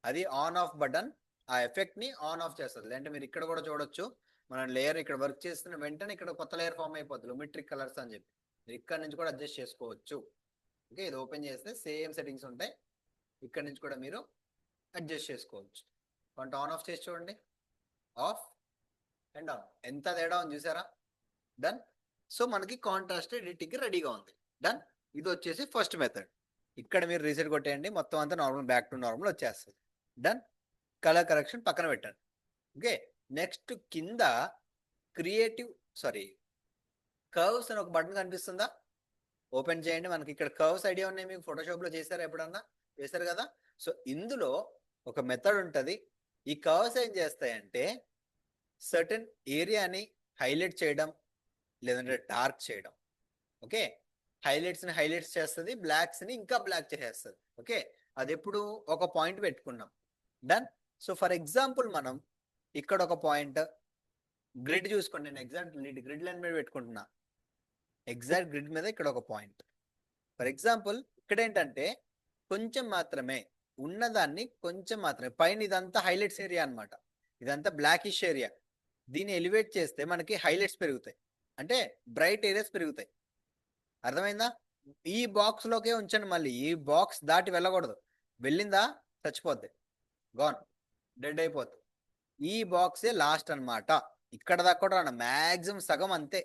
అది ఆన్ ఆఫ్ బటన్ ఆ ఎఫెక్ట్ ని ఆన్ ఆఫ్ చేస్తుంది. అంటే మీరు ఇక్కడ కూడా చూడొచ్చు, మనం లేయర్ ఇక్కడ వర్క్ చేస్తున్న వెంటనే ఇక్కడ కొత్త లేయర్ ఫామ్ అయిపోతుంది, లుమిట్రిక్ కలర్స్ అని చెప్పి. మీరు ఇక్కడ నుంచి కూడా అడ్జస్ట్ చేసుకోవచ్చు. ఓకే, ఇది ఓపెన్ చేస్తే సేమ్ సెట్టింగ్స్ ఉంటాయి, ఇక్కడ నుంచి కూడా మీరు అడ్జస్ట్ చేసుకోవచ్చు. కొంత ఆన్ ఆఫ్ చేసి చూడండి, ఆఫ్ అండ్ ఆన్, ఎంత తేడా ఉంది చూసారా? డన్. సో మనకి కాంట్రాస్ట్ ఎడిటింగ్ రెడీగా ఉంది. డన్. ఇది వచ్చేసి ఫస్ట్ మెథడ్. ఇక్కడ మీరు రీసెట్ కొట్టేయండి, మొత్తం అంతా నార్మల్, బ్యాక్ టు నార్మల్ వచ్చేస్తుంది. డన్. కలర్ కరెక్షన్ పక్కన పెట్టండి. ఓకే, నెక్స్ట్ కింద క్రియేటివ్ కర్వ్స్ అని ఒక బటన్ కనిపిస్తుందా? ఓపెన్ చేయండి. మనకి ఇక్కడ కర్వ్స్ ఐడియా ఉన్నాయి మీకు, ఫోటోషాప్ లో చేశారా ఎప్పుడన్నా? చేశారు కదా. సో ఇందులో ఒక మెథడ్ ఉంటుంది. ఈ కర్వ్స్ ఏం చేస్తాయంటే సర్టెన్ ఏరియాని హైలైట్ చేయడం లేదంటే డార్క్ చేయడం. ఓకే, హైలైట్స్ ని హైలైట్స్ చేస్తుంది, బ్లాక్స్ ని ఇంకా బ్లాక్ చేసేస్తుంది. ఓకే, అది ఎప్పుడు ఒక పాయింట్ పెట్టుకున్నాం. డన్. సో ఫర్ ఎగ్జాంపుల్ మనం ఇక్కడ ఒక పాయింట్ గ్రిడ్ చూసుకోండి, నేను ఎగ్జాక్ట్ గ్రిడ్ లైన్ మీద పెట్టుకుంటున్నా. ఎగ్జాక్ట్ గ్రిడ్ మీద ఇక్కడ ఒక పాయింట్. ఫర్ ఎగ్జాంపుల్ ఇక్కడ ఏంటంటే కొంచెం మాత్రమే ఉన్నదాన్ని, కొంచెం మాత్రమే పైన ఇదంతా హైలైట్స్ ఏరియా అనమాట, ఇదంతా బ్లాకిష్ ఏరియా. దీన్ని ఎలివేట్ చేస్తే మనకి హైలైట్స్ పెరుగుతాయి, అంటే బ్రైట్ ఏరియాస్ పెరుగుతాయి. అర్థమైందా? ఈ బాక్స్ లోకే ఉంచండి, మళ్ళీ ఈ బాక్స్ దాటి వెళ్ళకూడదు. వెళ్ళిందా చచ్చిపోద్ది, గాన్, డెడ్ అయిపోద్ది. ఈ బాక్సే లాస్ట్ అనమాట. ఇక్కడ దాకా కూడా మ్యాక్సిమం సగం అంతే,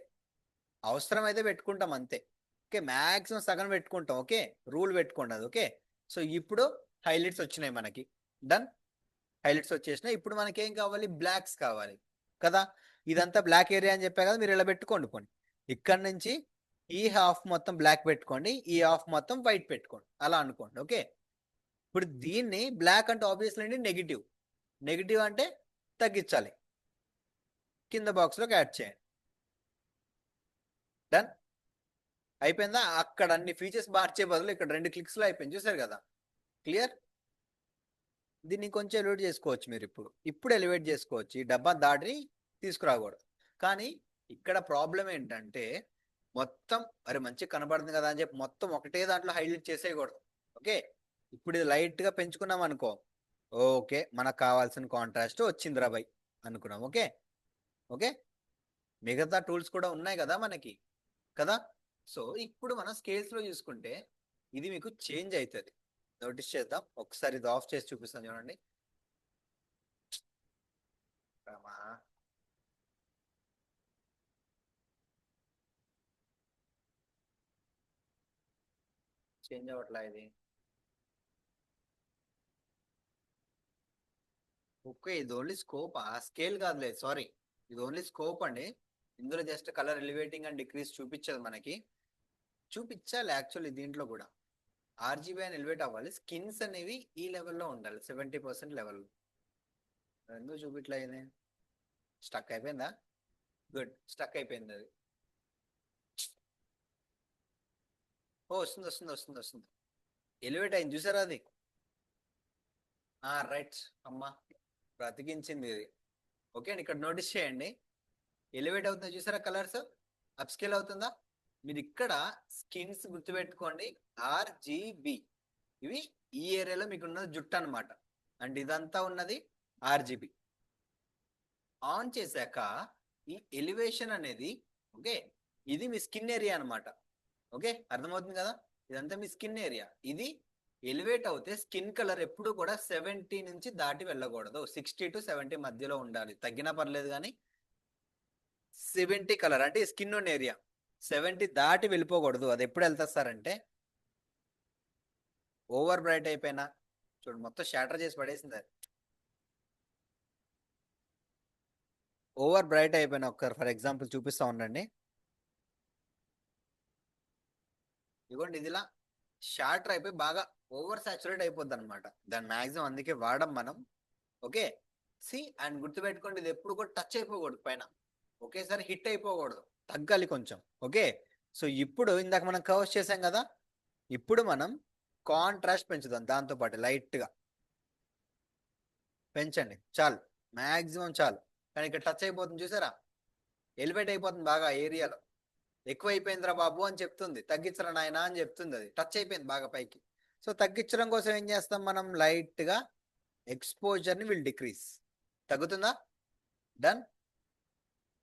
అవసరం అయితే పెట్టుకుంటాం అంతే. ఓకే, మ్యాక్సిమం సగం పెట్టుకుంటాం. ఓకే, రూల్ పెట్టుకోండి అది. ఓకే, సో ఇప్పుడు హైలైట్స్ వచ్చినాయి మనకి. డన్. హైలైట్స్ వచ్చేసినాయి. ఇప్పుడు మనకి ఏం కావాలి? బ్లాక్స్ కావాలి కదా. ఇదంతా బ్లాక్ ఏరియా అని చెప్పా కదా, మీరు ఇలా పెట్టుకోండి. పోనీ ఇక్కడ నుంచి ఈ హాఫ్ మొత్తం బ్లాక్ పెట్టుకోండి, ఈ హాఫ్ మొత్తం వైట్ పెట్టుకోండి, అలా అనుకోండి. ఓకే, ఇప్పుడు దీన్ని బ్లాక్ అంటే ఆబ్వియస్లీ నెగిటివ్, నెగిటివ్ అంటే తగ్గించాలి, కింద బాక్స్లోకి యాడ్ చేయండి. డన్. అయిపోయిందా? అక్కడ అన్ని ఫీచర్స్ మార్చే బదులు ఇక్కడ 2 క్లిక్స్లో అయిపోయింది, చూసారు కదా. క్లియర్. దీన్ని కొంచెం ఎలివేట్ చేసుకోవచ్చు మీరు, ఇప్పుడు ఎలివేట్ చేసుకోవచ్చు. ఈ డబ్బా దాటి తీసుకురాకూడదు. కానీ ఇక్కడ ప్రాబ్లం ఏంటంటే మొత్తం అరే మంచిగా కనబడుతుంది కదా అని చెప్పి మొత్తం ఒకటే దాంట్లో హైలైట్ చేసేయకూడదు. ఓకే, ఇప్పుడు ఇది లైట్గా పెంచుకున్నాం అనుకో, ఓకే మనకు కావాల్సిన కాంట్రాస్ట్ వచ్చింది రాబాయ్ అనుకున్నాం. ఓకే, ఓకే, మిగతా టూల్స్ కూడా ఉన్నాయి కదా మనకి కదా. సో ఇప్పుడు మనం స్కేల్స్లో చూసుకుంటే ఇది మీకు చేంజ్ అవుతుంది, నోటీస్ చేద్దాం. ఒకసారి ఇది ఆఫ్ చేసి చూపిస్తాను చూడండి. చేంజ్ అవ్వట్లా ఇది. ఓకే, ఇది ఓన్లీ స్కోప్, ఆ స్కేల్ కాదులేదు, సారీ, ఇది ఓన్లీ స్కోప్ అండి. ఇందులో just colour elevating and decrease చూపించదు మనకి. చూపించాలి యాక్చువల్లీ దీంట్లో కూడా ఆర్జీబీ అని ఎలివేట్ అవ్వాలి. స్కిన్స్ అనేవి ఈ లెవెల్లో ఉండాలి, 70% లెవెల్. ఎందుకు చూపిట్లా ఇది? స్టక్ అయిపోయిందా? గుడ్, స్టక్ అయిపోయింది అది. ఓ వస్తుంది వస్తుంది వస్తుంది వస్తుంది. ఎలివేట్ అయింది చూసారా అది. రైట్ అమ్మా, బ్రతికించింది ఇది. ఓకే అండి, ఇక్కడ నోటీస్ చేయండి, ఎలివేట్ అవుతుందా చూసారా, కలర్స్ అప్ స్కేల్ అవుతుందా. మీరు ఇక్కడ స్కిన్స్ గుర్తుపెట్టుకోండి, ఆర్జీబీ. ఇవి ఈ ఏరియాలో మీకు ఉన్నది జుట్టు అనమాట, అండ్ ఇదంతా ఉన్నది ఆర్జీబీ. ఆన్ చేశాక ఈ ఎలివేషన్ అనేది, ఓకే, ఇది మీ స్కిన్ ఏరియా అనమాట. ఓకే, అర్థమవుతుంది కదా, ఇదంతా మీ స్కిన్ ఏరియా. ఇది ఎలివేట్ అవుతే స్కిన్ కలర్ ఎప్పుడు కూడా 70 నుంచి దాటి వెళ్ళకూడదు, 60 to 70 మధ్యలో ఉండాలి. తగ్గినా పర్లేదు కానీ 70 కలర్ అంటే స్కిన్ ఉన్న ఏరియా 70 దాటి వెళ్ళిపోకూడదు. అది ఎప్పుడు వెళ్తుంది సార్ అంటే, ఓవర్ బ్రైట్ అయిపోయినా, చూడు మొత్తం షాటర్ చేసి పడేసింది అది. ఓవర్ బ్రైట్ అయిపోయినా, ఒకసారి ఫర్ ఎగ్జాంపుల్ చూపిస్తా ఉండండి. ఇదిగోండి, ఇదిలా షార్టర్ అయిపోయి బాగా ఓవర్ సాచురేట్ అయిపోద్ది అనమాట. దాని మ్యాక్సిమం అందుకే వాడం మనం. ఓకే, సి అండ్ గుర్తుపెట్టుకోండి, ఇది ఎప్పుడు కూడా టచ్ అయిపోకూడదు పైన, ఒకేసారి హిట్ అయిపోకూడదు, తగ్గాలి కొంచెం. ఓకే, సో ఇప్పుడు ఇందాక మనం కవర్స్ చేసాం కదా, ఇప్పుడు మనం కాంట్రాస్ట్ పెంచుదాం. దాంతోపాటు లైట్గా పెంచండి చాలు, మ్యాక్సిమం చాలు. కానీ ఇక్కడ టచ్ అయిపోతుంది చూసారా, ఎలివేట్ అయిపోతుంది బాగా ఏరియాలో. ఎక్కువ అయిపోయిందిరా బాబు అని చెప్తుంది, తగ్గించరా నాయన అని చెప్తుంది. అది టచ్ అయిపోయింది బాగా పైకి. సో తగ్గించడం కోసం ఏం చేస్తాం మనం, లైట్గా ఎక్స్పోజర్ని విల్ డిక్రీస్. తగ్గుతుందా, డన్.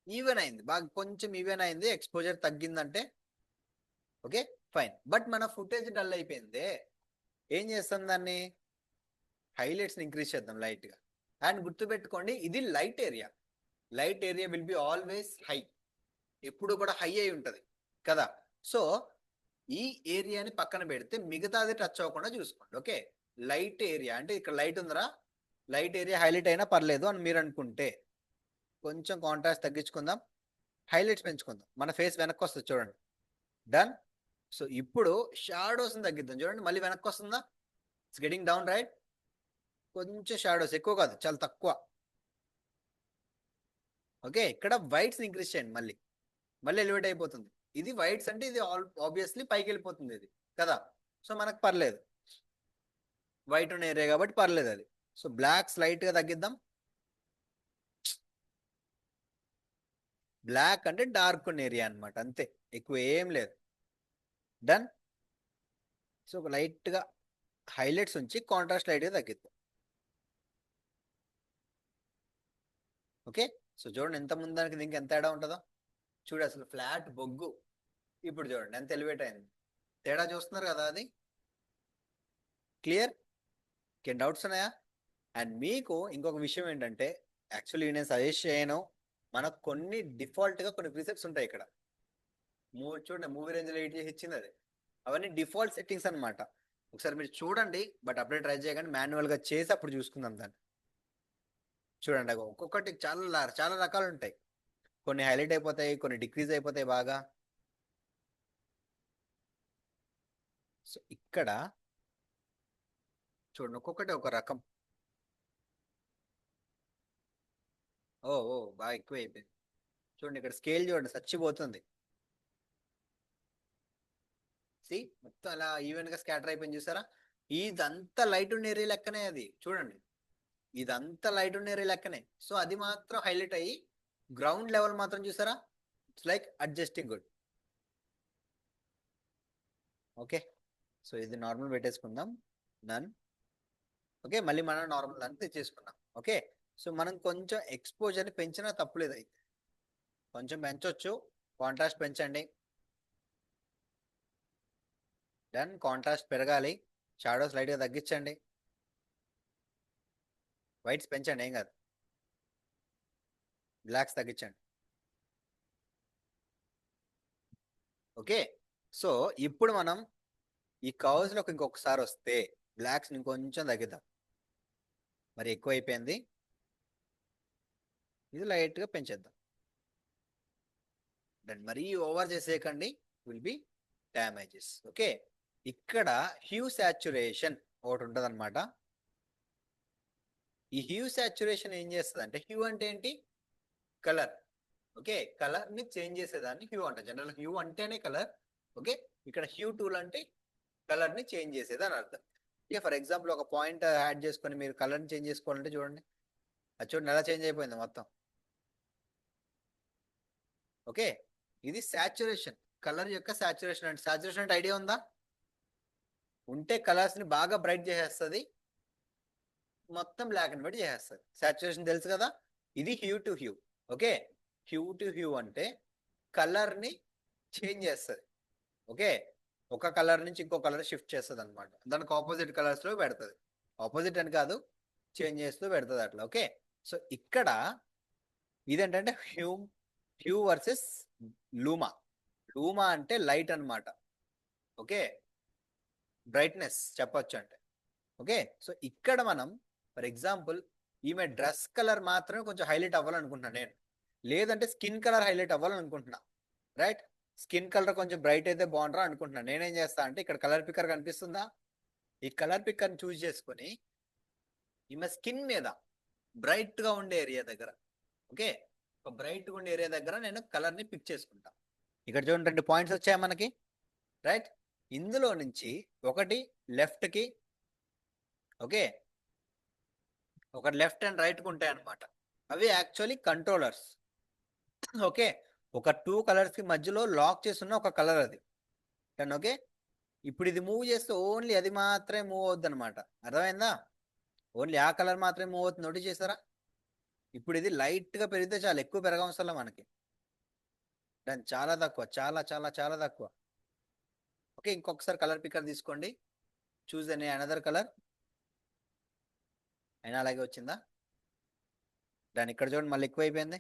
ఈవెన్ అయింది బాగా, కొంచెం ఈవెన్ అయింది, ఎక్స్పోజర్ తగ్గిందంటే ఓకే ఫైన్. బట్ మన ఫుటేజ్ డల్ అయిపోయింది, ఏం చేస్తాం దాన్ని, హైలైట్స్ని ఇంక్రీజ్ చేద్దాం లైట్గా. అండ్ గుర్తుపెట్టుకోండి, ఇది light area. Light area will be always high, ఎప్పుడు కూడా హై అయి ఉంటుంది కదా. సో ఈ ఏరియాని పక్కన పెడితే మిగతాది టచ్ అవ్వకుండా చూసుకోండి. ఓకే, లైట్ ఏరియా అంటే ఇక్కడ లైట్ ఉందరా, లైట్ ఏరియా హైలైట్ అయినా పర్లేదు అని మీరు అనుకుంటే కొంచెం కాంట్రాస్ట్ తగ్గించుకుందాం, హైలైట్స్ పెంచుకుందాం. మన ఫేస్ వెనక్కి వస్తుంది చూడండి, డన్. సో ఇప్పుడు షాడోస్ని తగ్గిద్దాం. చూడండి మళ్ళీ వెనక్కి వస్తుందా, ఇట్స్ గెటింగ్ డౌన్ రైట్. కొంచెం షాడోస్, ఎక్కువ కాదు, చాలా తక్కువ. ఓకే, ఇక్కడ వైట్స్ ఇంక్రీజ్ చేయండి, మళ్ళీ మళ్ళీ ఎలివేట్ అయిపోతుంది. ఇది వైట్స్ అంటే ఇది ఆబ్వియస్లీ పైకి వెళ్ళిపోతుంది ఇది కదా, సో మనకు పర్లేదు, వైట్ ఉన్న ఏరియా కాబట్టి పర్లేదు అది. సో బ్లాక్ స్లైట్ గా తగ్గిద్దాం. బ్లాక్ అంటే డార్క్ ఉన్న ఏరియా అనమాట, అంతే, ఎక్కువ ఏం లేదు, డన్. సో లైట్ గా హైలైట్స్ ఉంచి కాంట్రాస్ట్ లైట్ గా తగ్గిద్దాం. ఓకే, సో చూడండి ఎంత ముందానికి దీనికి ఎంత తేడా ఉంటుందో. చూడు అసలు ఫ్లాట్ బొగ్గు, ఇప్పుడు చూడండి ఎంత ఎలివేట్ అయింది, తేడా చూస్తున్నారు కదా అది. క్లియర్, ఇంకేం డౌట్స్ ఉన్నాయా. అండ్ మీకు ఇంకొక విషయం ఏంటంటే, యాక్చువల్లీ నేను సజెస్ట్ చేయను, మనకు కొన్ని డిఫాల్ట్గా కొన్ని ప్రిసెట్స్ ఉంటాయి ఇక్కడ. చూడండి మూవీ రేంజ్లో ఎడిట్ చేసి ఇచ్చింది అది, అవన్నీ డిఫాల్ట్ సెట్టింగ్స్ అనమాట. ఒకసారి మీరు చూడండి, బట్ అప్పుడే ట్రై చేయకండి, మాన్యువల్గా చేసి అప్పుడు చూసుకుందాం దాన్ని. చూడండి అగో ఒక్కొక్కటి చాలా చాలా రకాలు ఉంటాయి, కొన్ని హైలైట్ అయిపోతాయి, కొన్ని డిక్రీజ్ అయిపోతాయి బాగా. సో ఇక్కడ చూడండి ఒక్కొక్కటి ఒక రకం. ఓ ఓ బాగా ఎక్కువ అయిపోయింది. చూడండి ఇక్కడ స్కేల్ చూడండి చచ్చిపోతుంది. సి మొత్తం అలా ఈవెన్ గా స్కాటర్ అయిపోయింది చూసారా. ఇదంతా లైట్ ఉన్న ఏరియా లెక్కనే అది, చూడండి ఇదంతా లైట్ ఉన్న ఏరియా లెక్కనే. సో అది మాత్రం హైలైట్ అయ్యి గ్రౌండ్ లెవెల్ మాత్రం చూసారా, it's like adjusting good. Okay, so ఇది నార్మల్ పెట్టేసుకుందాం, నన్. ఓకే, మళ్ళీ మనం నార్మల్ అని తెచ్చేసుకున్నాం. ఓకే, సో మనం కొంచెం ఎక్స్పోజర్ని పెంచినా తప్పులేదు, అయితే కొంచెం పెంచవచ్చు, కాంట్రాస్ట్ పెంచండి, డన్. కాంట్రాస్ట్ పెరగాలి, షాడోస్ లైట్గా తగ్గించండి, వైట్స్ పెంచండి ఏం కాదు, బ్లాక్స్ తగ్గించండి. ఓకే, సో ఇప్పుడు మనం ఈ కవర్స్లోకి ఇంకొకసారి వస్తే బ్లాక్స్ ఇంకొంచెం తగ్గిద్దాం, మరి ఎక్కువ అయిపోయింది, ఇది లైట్గా పెంచేద్దాం, దెన్ మరీ ఓవర్ చేసేయకండి, విల్ బి డ్యామేజెస్. ఓకే, ఇక్కడ హ్యూ సాచురేషన్ ఒకటి ఉంటుంది అనమాట. ఈ హ్యూ సాచురేషన్ ఏం చేస్తుంది అంటే, హ్యూ అంటే ఏంటి, కలర్. ఓకే, కలర్ ని చేంజ్ చేసేదాన్ని హ్యూ అంట. జనరల్ హ్యూ అంటేనే కలర్. ఓకే, ఇక్కడ హ్యూ టూల్ అంటే కలర్ ని చేంజ్ చేసేది అని అర్థం. ఓకే, ఫర్ ఎగ్జాంపుల్ ఒక పాయింట్ యాడ్ చేసుకొని మీరు కలర్ ని చేంజ్ చేసుకోవాలంటే చూడండి, అది చూడండి ఎలా చేంజ్ అయిపోయింది మొత్తం. ఓకే, ఇది సాచురేషన్, కలర్ యొక్క సాచురేషన్. అంటే సాచురేషన్ అంటే ఐడియా ఉందా? ఉంటే కలర్స్ ని బాగా బ్రైట్ చేసేస్తుంది, మొత్తం బ్లాక్ అండ్ వైట్ చేసేస్తుంది. సాచురేషన్ తెలుసు కదా, ఇది hue to hue. Okay, hue to hue అంటే కలర్ ని చేంజ్ చేస్తుంది. ఓకే, ఒక కలర్ నుంచి ఇంకో కలర్ షిఫ్ట్ చేస్తుంది అనమాట. దానికి ఆపోజిట్ కలర్స్ లో పెడుతుంది. ఆపోజిట్ అని కాదు, చేంజ్ చేస్తూ పెడుతుంది అట్లా. ఓకే, సో ఇక్కడ ఇదేంటంటే హ్యూ వర్సెస్ లూమా. లూమా అంటే లైట్ అన్నమాట. ఓకే, బ్రైట్నెస్ చెప్పొచ్చు అంటే. ఓకే, సో ఇక్కడ మనం ఫర్ ఎగ్జాంపుల్ ఈమె డ్రెస్ కలర్ మాత్రమే కొంచెం హైలైట్ అవ్వాలనుకుంటున్నాను నేను, లేదంటే స్కిన్ కలర్ హైలైట్ అవ్వాలనుకుంటున్నా. రైట్, స్కిన్ కలర్ కొంచెం బ్రైట్ అయితే బాగుంటారా అనుకుంటున్నాను. నేనేం చేస్తా అంటే ఇక్కడ కలర్ పిక్కర్ కనిపిస్తుందా, ఈ కలర్ పిక్కర్ ని చూస్ చేసుకొని ఈమె స్కిన్ మీద బ్రైట్ గా ఉండే ఏరియా దగ్గర, ఓకే, ఒక బ్రైట్ గా ఉండే ఏరియా దగ్గర నేను కలర్ ని పిక్ చేసుకుంటా. ఇక్కడ చూడండి 2 పాయింట్స్ వచ్చాయి మనకి. రైట్, ఇందులో నుంచి ఒకటి లెఫ్ట్ కి, ఓకే, ఒకటి లెఫ్ట్ అండ్ రైట్ కు ఉంటాయి అనమాట. అవి యాక్చువల్లీ కంట్రోలర్స్. ఓకే, ఒక 2 కలర్స్ కి మధ్యలో లాక్ చేస్తున్న ఒక కలర్ అది. ఓకే, ఇప్పుడు ఇది మూవ్ చేస్తే ఓన్లీ అది మాత్రమే మూవ్ అవుద్ది అనమాట. అర్థమైందా? ఓన్లీ ఆ కలర్ మాత్రమే మూవ్ అవుతుంది. నోటీస్ చేస్తారా? ఇప్పుడు ఇది లైట్ గా పెరిగితే చాలా, ఎక్కువ పెరగవసరం మనకి. దాని చాలా తక్కువ, చాలా చాలా చాలా తక్కువ. ఓకే, ఇంకొకసారి కలర్ పిక్కర్ తీసుకోండి, చూస్ ఎనీ అనదర్ కలర్. అయినా అలాగే వచ్చిందా? దాని ఇక్కడ చూడండి మళ్ళీ ఎక్కువ అయిపోయింది.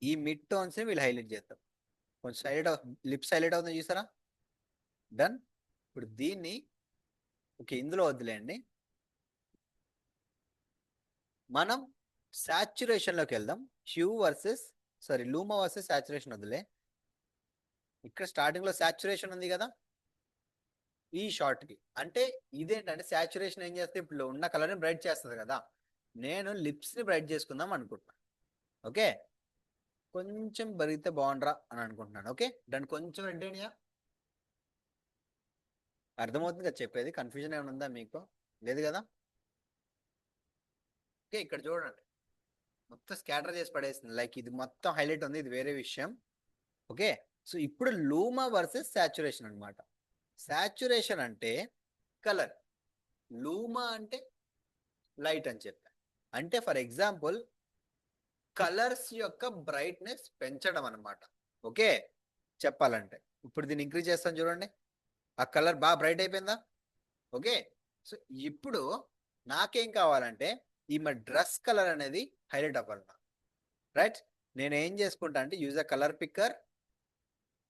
ఈ మిడ్ టోన్స్ ని వీళ్ళు హైలైట్ చేద్దాం. కొంచెం హైలైట్, లిప్స్ హైలైట్ అవుతుంది చూసారా? డన్. ఇప్పుడు దీన్ని ఓకే ఇందులో వద్దులేండి, మనం సాచురేషన్ లోకి వెళ్దాం. హ్యూ వర్సెస్ లూమా వర్సెస్ సాచురేషన్ వద్దులే. ఇక్కడ స్టార్టింగ్ లో సాచురేషన్ ఉంది కదా ఈ షార్ట్ కి. అంటే ఇదేంటంటే సాచురేషన్ ఏం చేస్తే ఇప్పుడు ఉన్న కలర్ ని బ్రైట్ చేస్తుంది కదా, నేను లిప్స్ ని బ్రైట్ చేసుకుందాం అనుకుంటున్నాను. ఓకే, కొంచెం బరిగితే బాగుండరా అని అనుకుంటున్నాను. ఓకే, దాన్ని కొంచెం రెడ్ అయినా అర్థమవుతుంది కదా చెప్పేది? కన్ఫ్యూజన్ ఏమైనా ఉందా మీకు? లేదు కదా? ఓకే, ఇక్కడ చూడండి మొత్తం స్కాటర్ చేసి పడేసింది. లైక్ ఇది మొత్తం హైలైట్ ఉంది, ఇది వేరే విషయం. ఓకే, సో ఇప్పుడు లూమా వర్సెస్ సాచురేషన్ అనమాట. సాచురేషన్ అంటే కలర్, లూమా అంటే లైట్ అని చెప్పా. అంటే ఫర్ ఎగ్జాంపుల్ కలర్స్ యొక్క బ్రైట్నెస్ పెంచడం అనమాట. ఓకే, చెప్పాలంటే ఇప్పుడు దీన్ని ఇంక్రీజ్ చేస్తాను చూడండి, ఆ కలర్ బాగా బ్రైట్ అయిపోయిందా? ఓకే, సో ఇప్పుడు నాకేం కావాలంటే ఈమె డ్రెస్ కలర్ అనేది హైలైట్ అవ్వాలి. రైట్, నేను ఏం చేసుకుంటా అంటే use a colour picker,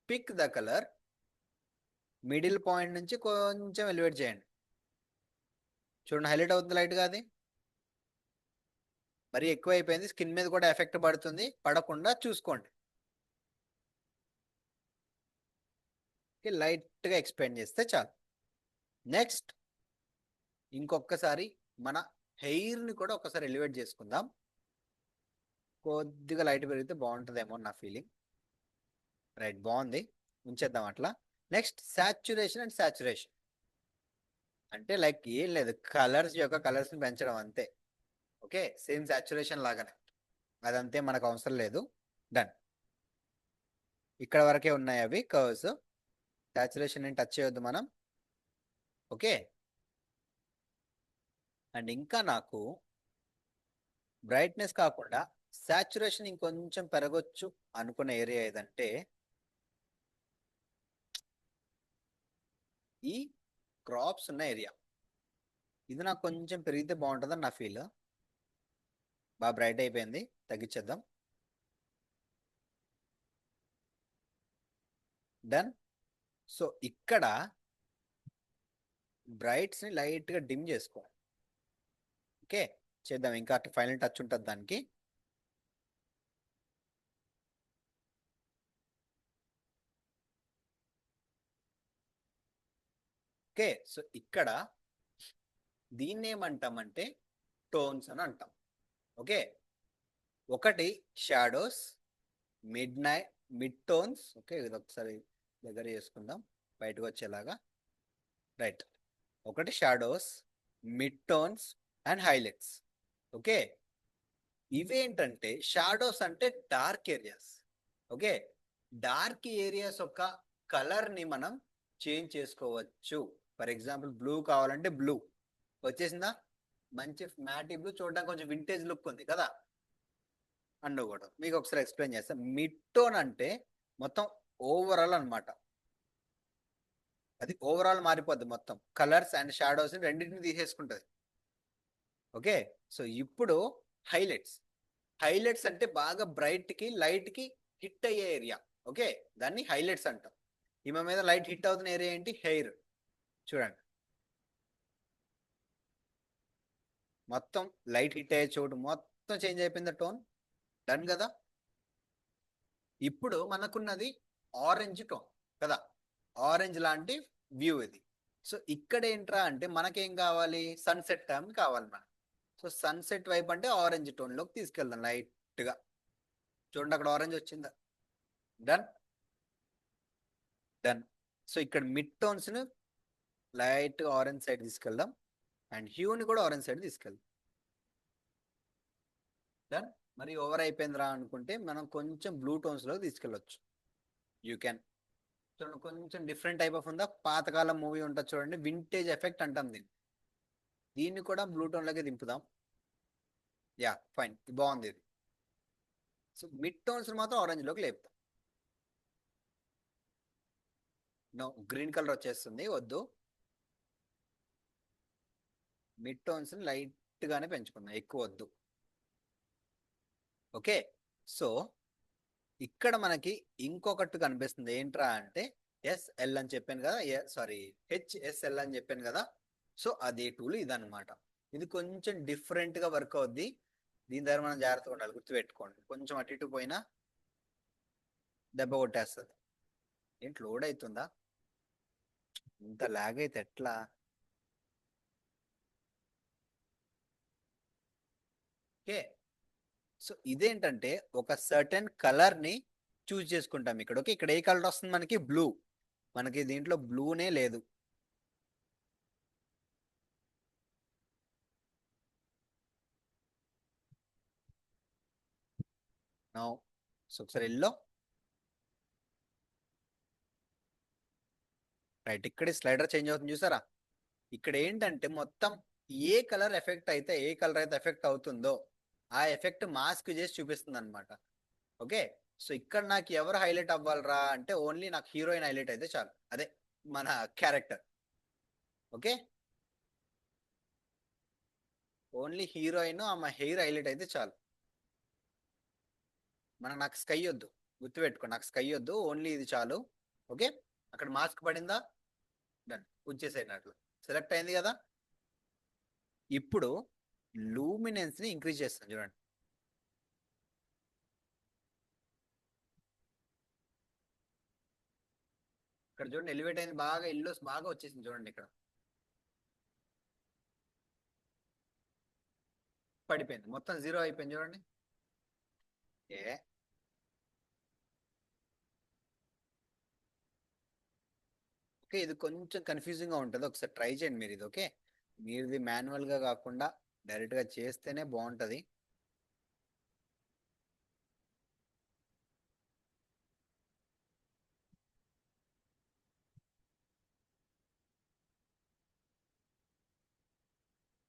pick the colour, middle point నుంచి కొంచెం ఎలివేట్ చేయండి. చూడండి హైలైట్ అవుతుంది లైట్గా. అది మరి ఎక్కువ అయిపోయింది, స్కిన్ మీద కూడా ఎఫెక్ట్ పడుతుంది, పడకుండా చూసుకోండి. లైట్ గా ఎక్స్పెండ్ చేస్తే చాలు. నెక్స్ట్ ఇంకొకసారి మన హెయిర్ ని కూడా ఒకసారి ఎలివేట్ చేసుకుందాం. కొద్దిగా లైట్ పెరిగితే బాగుంటుందేమో నా ఫీలింగ్. రైట్, బాగుంది, ఉంచేద్దాం అట్లా. నెక్స్ట్ సాచురేషన్ అండ్ సాచురేషన్ అంటే లైక్ ఏం లేదు, కలర్స్ యొక్క కలర్స్ ని పెంచడం అంతే. ఓకే, సేమ్ సాచురేషన్ లాగానే, అదంతే, మనకు అవసరం లేదు. డన్. ఇక్కడ వరకే ఉన్నాయి అవి కర్వ్స్. సాచురేషన్ ని టచ్ చేయొద్దు మనం. ఓకే, అండ్ ఇంకా నాకు బ్రైట్నెస్ కాకుండా సాచురేషన్ ఇంకొంచెం పెరగొచ్చు అనుకున్న ఏరియా ఏదంటే ఈ క్రాప్స్ ఉన్న ఏరియా. ఇది నాకు కొంచెం పెరిగితే బాగుంటుందని నా ఫీల్. బాగా బ్రైట్ అయిపోయింది, తగ్గించేద్దాం. డన్. సో ఇక్కడ బ్రైట్స్ ని లైట్ గా డిమ్ చేసుకో. ఓకే, చేద్దాం, ఇంకా ఫైనల్ టచ్ ఉంటుంది దానికి. ఓకే, సో ఇక్కడ దీన్ని ఏమంటామంటే టోన్స్ అని అంటాం. ఓకే, ఒకటి షాడోస్, మిడ్ టోన్స్. ఓకే, ఇది ఒకసారి దగ్గర చేసుకుందాం బయటకు వచ్చేలాగా. రైట్, ఒకటి shadows, mid tones and highlights. Okay, ఇవేంటంటే షాడోస్ అంటే dark areas. Okay, dark areas యొక్క కలర్ ని మనం చేంజ్ చేసుకోవచ్చు. ఫర్ ఎగ్జాంపుల్ బ్లూ కావాలంటే బ్లూ వచ్చేసిందా, మంచి మ్యాటీ బ్లూ, చూడడానికి కొంచెం వింటేజ్ లుక్ ఉంది కదా. అండ్ కూడా మీకు ఒకసారి ఎక్స్ప్లెయిన్ చేస్తాను. మిడ్ టోన్ అంటే మొత్తం ఓవరాల్ అన్నమాట. అది ఓవరాల్ మారిపోద్ది, మొత్తం కలర్స్ అండ్ షాడోస్ రెండింటిని తీసేసుకుంటది. ఓకే, సో ఇప్పుడు హైలైట్స్. హైలైట్స్ అంటే బాగా బ్రైట్ కి లైట్ కి హిట్ అయ్యే ఏరియా. ఓకే, దాన్ని హైలైట్స్ అంటాం. ఈమె మీద లైట్ హిట్ అవుతున్న ఏరియా ఏంటి, హెయిర్. చూడండి, మొత్తం లైట్ హిట్ అయ్యే చోటు మొత్తం చేంజ్ అయిపోయింది టోన్. డన్ కదా. ఇప్పుడు మనకున్నది ఆరెంజ్ టోన్ కదా, ఆరెంజ్ లాంటి వ్యూ ఇది. సో ఇక్కడ ఏంట్రా అంటే మనకేం కావాలి, సన్సెట్ టైం కావాలి మనకి. సో సన్సెట్ వైపు అంటే ఆరెంజ్ టోన్ లోకి తీసుకెళ్దాం లైట్ గా. చూడండి అక్కడ ఆరెంజ్ వచ్చిందా. డన్. డన్. సో ఇక్కడ మిడ్ టోన్స్ ని లైట్ ఆరెంజ్ సైడ్ తీసుకెళ్దాం అండ్ హ్యూని కూడా ఆరెంజ్ సైడ్ తీసుకెళ్దాం. డన్. మరి ఓవర్ అయిపోయిందిరా అనుకుంటే మనం కొంచెం బ్లూ టోన్స్ లో తీసుకెళ్ళొచ్చు. You can. చూడండి కొంచెం డిఫరెంట్ టైప్ ఆఫ్ ఉందా, పాతకాలం మూవీ ఉంటుంది చూడండి, వింటేజ్ ఎఫెక్ట్ అంటాం దీన్ని. దీన్ని కూడా బ్లూ టోన్ లోకి దింపుదాం. యా ఫైన్, బాగుంది ఇది. సో మిడ్ టోన్స్ మాత్రం ఆరెంజ్ లోకి లేపుతాం. నో, గ్రీన్ కలర్ వచ్చేస్తుంది, వద్దు. మిడ్ టోన్స్ లైట్ గానే పెంచుకుందాం, ఎక్కువ వద్దు. ఓకే, సో ఇక్కడ మనకి ఇంకొకటి కనిపిస్తుంది ఏంట్రా అంటే ఎస్ఎల్ అని చెప్పాను కదా, సారీ హెచ్ఎస్ఎల్ అని చెప్పాను కదా. సో అదే టూల్ ఇదన్నమాట. ఇది కొంచెం డిఫరెంట్ గా వర్క్ అవుద్ది. దీని దగ్గర మనం జాగ్రత్తగా ఉండాలి, గుర్తుపెట్టుకోండి. కొంచెం అటు ఇటు పోయినా దెబ్బ కొట్టేస్తుంది. ఏంటి లోడ్ అవుతుందా, ఇంత లాగ్ అయితే ఎట్లా. ఓకే, సో ఇదేంటంటే ఒక సర్టెన్ కలర్ ని చూస్ చేసుకుంటాం ఇక్కడ. ఓకే, ఇక్కడ ఏ కలర్ వస్తుంది మనకి, బ్లూ. మనకి దీంట్లో బ్లూనే లేదు. నో, సో ఒకసారి ఎల్లో. రైట్, ఇక్కడ స్లైడర్ చేంజ్ అవుతుంది చూసారా. ఇక్కడ ఏంటంటే మొత్తం ఏ కలర్ ఎఫెక్ట్ అయితే ఏ కలర్ అయితే ఎఫెక్ట్ అవుతుందో ఆ ఎఫెక్ట్ మాస్క్ చేసి చూపిస్తుంది అనమాట. ఓకే, సో ఇక్కడ నాకు ఎవరు హైలైట్ అవ్వాలరా అంటే ఓన్లీ నాకు హీరోయిన్ హైలైట్ అయితే చాలు, అదే మన క్యారెక్టర్. ఓకే, ఓన్లీ హీరోయిన్ ఆమె హెయిర్ హైలైట్ అయితే చాలు. నాకు స్కై వద్దు, గుర్తుపెట్టుకో, నాకు స్కై వద్దు, ఓన్లీ ఇది చాలు. ఓకే, అక్కడ మాస్క్ పడిందా, డన్, వచ్చేసేనట్లు సెలెక్ట్ అయింది కదా. ఇప్పుడు లూమినెన్స్ ని ఇంక్రీజ్ చేస్తాను చూడండి. ఇక్కడ చూడండి ఎలివేట్ అయింది బాగా, ఎల్లోస్ బాగా వచ్చేసింది చూడండి. ఇక్కడ పడిపోయింది, మొత్తం జీరో అయిపోయింది చూడండి. ఏ ఓకే, ఇది కొంచెం కన్ఫ్యూజింగ్ గా ఉంటుంది, ఒకసారి ట్రై చేయండి మీరు ఇది. ఓకే, మీరు ఇది మాన్యువల్ గా కాకుండా డైరెక్ట్ గా చేస్తేనే బాగుంటది.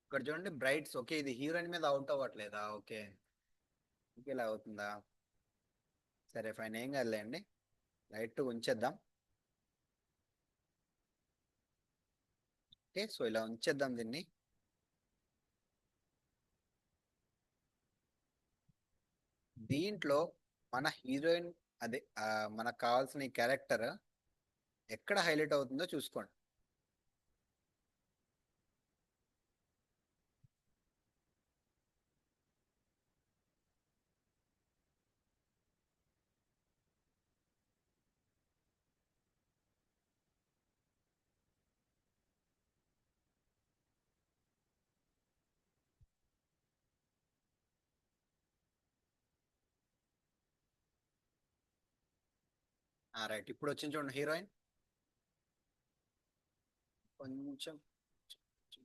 ఇక్కడ చూడండి బ్రైట్స్. ఓకే, ఇది హీరోయిన్ మీద అవుట్ అవ్వట్లేదా, ఓకే. ఓకే, ఇలా అవుతుందా, సరే ఫైన్, ఏం కాదులేండి, లైట్ ఉంచేద్దాం. ఓకే, సో ఇలా ఉంచేద్దాం దీన్ని. దీంట్లో మన హీరోయిన్, అదే మనకు కావాల్సిన ఈ క్యారెక్టర్ ఎక్కడ హైలైట్ అవుతుందో చూసుకోండి. రైట్, ఇప్పుడు వచ్చింది చూడండి హీరోయిన్. కొంచెం కొంచెం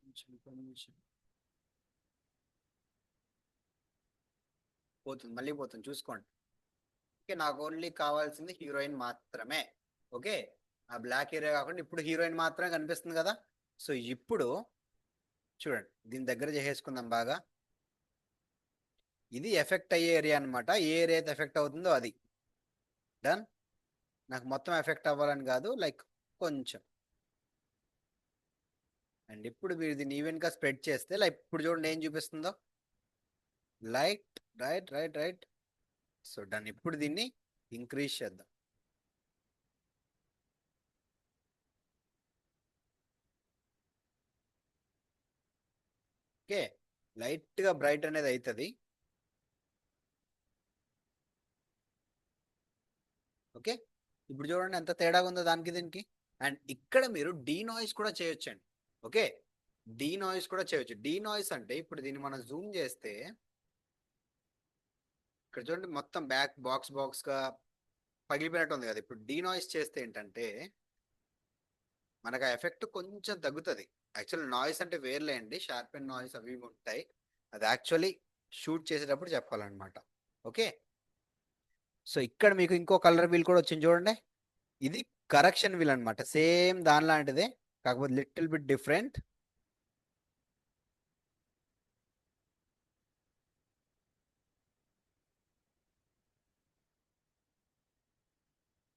కొంచెం కొంచెం పోతుంది, మళ్ళీ పోతుంది, చూసుకోండి. ఓకే, నాకు ఓన్లీ కావాల్సింది హీరోయిన్ మాత్రమే. ఓకే, ఆ బ్లాక్ ఏరియా కాకుండా ఇప్పుడు హీరోయిన్ మాత్రమే కనిపిస్తుంది కదా. సో ఇప్పుడు చూడండి, దీని దగ్గర చేసేసుకుందాం బాగా. ఇది ఎఫెక్ట్ అయ్యే ఏరియా అనమాట. ఏ ఏరియా అయితే ఎఫెక్ట్ అవుతుందో అది. డన్. నాకు మొత్తం ఎఫెక్ట్ అవ్వాలని కాదు, లైక్ కొంచెం. అండ్ ఇప్పుడు మీరు దీన్ని ఈవెన్ గా స్ప్రెడ్ చేస్తే, లైక్ ఇప్పుడు చూడండి ఏం చూపిస్తుందో. Light, right right right. So done. ఇప్పుడు దీన్ని ఇంక్రీజ్ చేద్దాం. ఓకే, లైట్ గా బ్రైట్ అనేది అవుతుంది. ఓకే, ఇప్పుడు చూడండి ఎంత తేడాగా ఉందో దానికి దీనికి. అండ్ ఇక్కడ మీరు డీ నాయిస్ కూడా చేయొచ్చండి. ఓకే, డీ నాయిస్ కూడా చేయొచ్చు. డీ నాయిస్ అంటే ఇప్పుడు దీన్ని మనం జూమ్ చేస్తే ఇక్కడ చూడండి మొత్తం బ్యాక్ బాక్స్ బాక్స్ గా పగిలిపోయినట్టు ఉంది కదా. ఇప్పుడు డీ నాయిస్ చేస్తే ఏంటంటే మనకు ఆ ఎఫెక్ట్ కొంచెం తగ్గుతుంది. యాక్చువల్ నాయిస్ అంటే వేర్లే అండి, షార్ప్ అండ్ నాయిస్ అవి ఇవి ఉంటాయి. అది యాక్చువల్లీ షూట్ చేసేటప్పుడు చెప్పాలన్నమాట. ఓకే, సో ఇక్కడ మీకు ఇంకో కలర్ వీల్ కూడా వచ్చింది చూడండి. ఇది కరెక్షన్ వీల్ అనమాట, సేమ్ దాని లాంటిదే, కాకపోతే little bit different.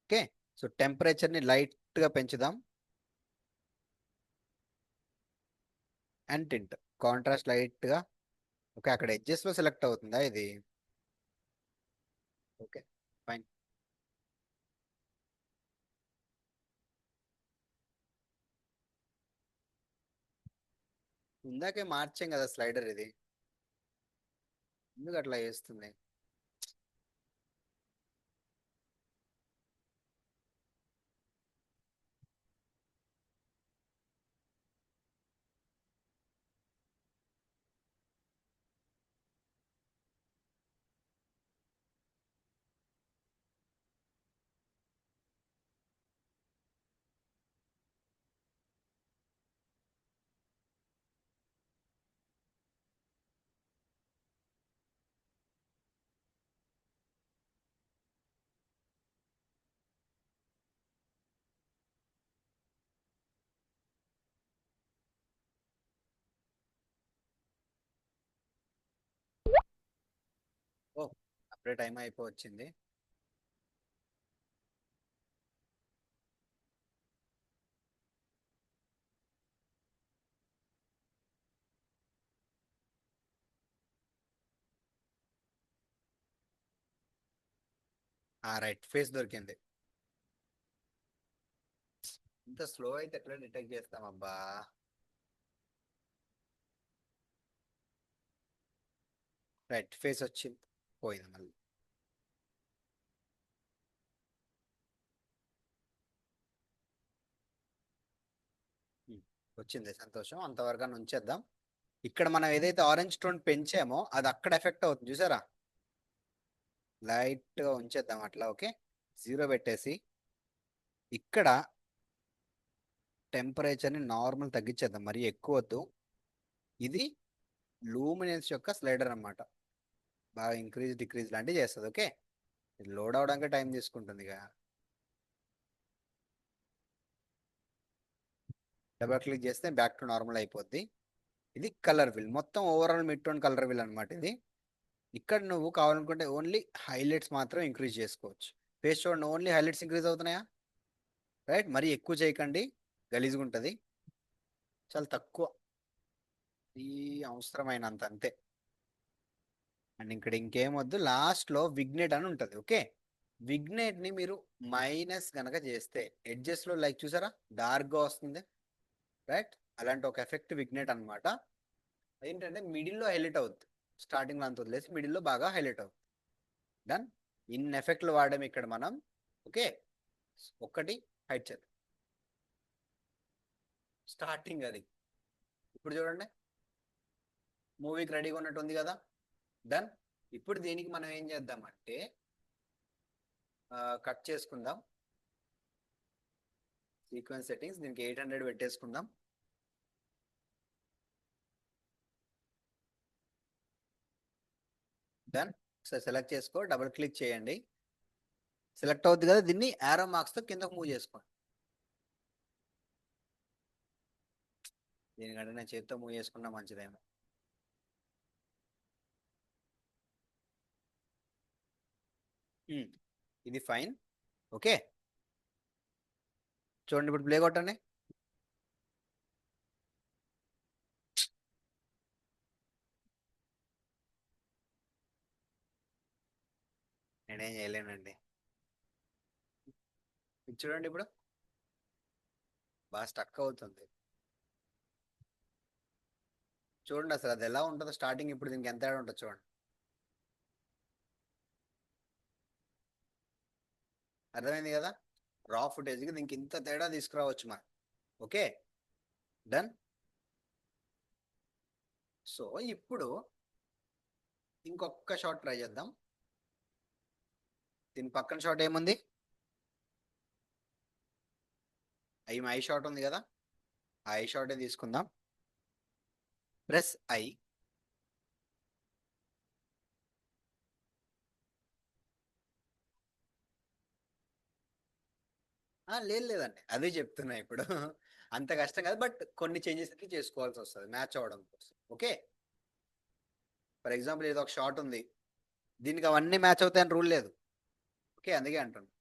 Okay, so temperature ని లైట్ గా పెంచుదాం. అండ్ టింట్ కాంట్రాస్ట్ లైట్ గా. ఓకే, అక్కడ ఎడ్జెస్ లో సెలెక్ట్ అవుతుందా ఇది? Okay, fine. ఇందాకే మార్చాం కదా స్లైడర్, ఇది ఎందుకు అట్లా చేస్తుంది? ఓ, అప్పుడే టైం అయిపోవచ్చింది. రైట్, ఫేస్ దొరికింది. ఇంత స్లో అయితే ఎట్లా డిటెక్ట్ చేస్తాం అబ్బా? రైట్, ఫేస్ వచ్చింది, పోయింది మళ్ళీ. ఉమ్, వచ్చింది, సంతోషం. అంతవరకు ఉంచేద్దాం. ఇక్కడ మనం ఏదైతే ఆరెంజ్ టోన్ పెంచామో అది అక్కడ ఎఫెక్ట్ అవుతుంది చూసారా. లైట్ గా ఉంచేద్దాం అట్లా. ఓకే, జీరో పెట్టేసి ఇక్కడ టెంపరేచర్ ని నార్మల్ తగ్గించేద్దాం, మరి ఎక్కువ వద్దు. ఇది లూమినెన్స్ యొక్క స్లైడర్ అన్నమాట. బాగా ఇంక్రీజ్ డిక్రీజ్ లాంటివి చేస్తుంది. ఓకే, ఇది లోడ్ అవడానికి టైం తీసుకుంటుంది ఇక. డబల్ క్లిక్ చేస్తే బ్యాక్ టు నార్మల్ అయిపోద్ది. ఇది కలర్ విల్, మొత్తం overall mid tone colour will అనమాట ఇది. ఇక్కడ నువ్వు కావాలనుకుంటే ఓన్లీ హైలైట్స్ మాత్రం ఇంక్రీజ్ చేసుకోవచ్చు. ఫేస్ చూడండి, ఓన్లీ హైలైట్స్ ఇంక్రీజ్ అవుతున్నాయా? రైట్, మరీ ఎక్కువ చేయకండి, గలీజ్గా ఉంటుంది. చాలా తక్కువ, ఈ అవసరమైనంత అంతే. అండ్ ఇక్కడ ఇంకేం వద్దు, లాస్ట్ లో విగ్నేట్ అని ఉంటుంది. ఓకే, విగ్నేట్ ని మీరు మైనస్ గనక చేస్తే ఎడ్జెస్ లో లైక్ చూసారా డార్క్ గా వస్తుంది. రైట్, అలాంటి ఒక ఎఫెక్ట్ విగ్నేట్ అన్నమాట. ఏంటంటే మిడిల్ లో హైలైట్ అవుతుంది, స్టార్టింగ్ లో అంత వదిలేసి మిడిల్ లో బాగా హైలైట్ అవుతుంది. డన్. ఇన్ ఎఫెక్ట్లు వాడడం ఇక్కడ మనం. ఓకే, ఒక్కటి హైట్ చేద్దాం, స్టార్టింగ్ అది. ఇప్పుడు చూడండి మూవీకి రెడీగా ఉన్నట్టు ఉంది కదా. డన్. ఇప్పుడు దీనికి మనం ఏం చేద్దామంటే కట్ చేసుకుందాం. సీక్వెన్స్ సెట్టింగ్స్ దీనికి 800 పెట్టేసుకుందాం. డన్. సో సెలెక్ట్ చేసుకో, డబుల్ క్లిక్ చేయండి. సెలెక్ట్ అవుద్ది కదా, దీన్ని యారో మార్క్స్ తో కిందకు మూవ్ చేసుకోండి. దీనికంటే నేను చేతితో మూవ్ చేసుకున్నా మంచిదేమో. ఇది ఫైన్. ఓకే, చూడండి ఇప్పుడు ప్లే కొట్టండి. నేనేం చేయలేనండి. ఇది చూడండి ఇప్పుడు బాగా స్టక్ అవుతుంది. చూడండి అసలు అది ఎలా ఉంటుందో స్టార్టింగ్, ఇప్పుడు దీనికి ఎంత తేడా ఉంటుంది చూడండి. అర్థమైంది కదా, రా ఫుటేజ్కి దీనికి ఇంత తేడా తీసుకురావచ్చు మనం. Okay, done. సో ఇప్పుడు ఇంకొక షాట్ ట్రై చేద్దాం. దీని పక్కన షాట్ ఏముంది, ఐ షాట్ ఉంది కదా, ఆ ఐ షాటే తీసుకుందాం. Press I. లేదండి, అదే చెప్తున్నా ఇప్పుడు. అంత కష్టం కాదు, బట్ కొన్ని చేంజెస్ అయితే చేసుకోవాల్సి వస్తుంది మ్యాచ్ అవ్వడం కోసం. ఓకే, ఫర్ ఎగ్జాంపుల్ ఏదో ఒక షాట్ ఉంది, దీనికి అవన్నీ మ్యాచ్ అవుతాయని రూల్ లేదు. ఓకే, అందుకే అంటున్నాను.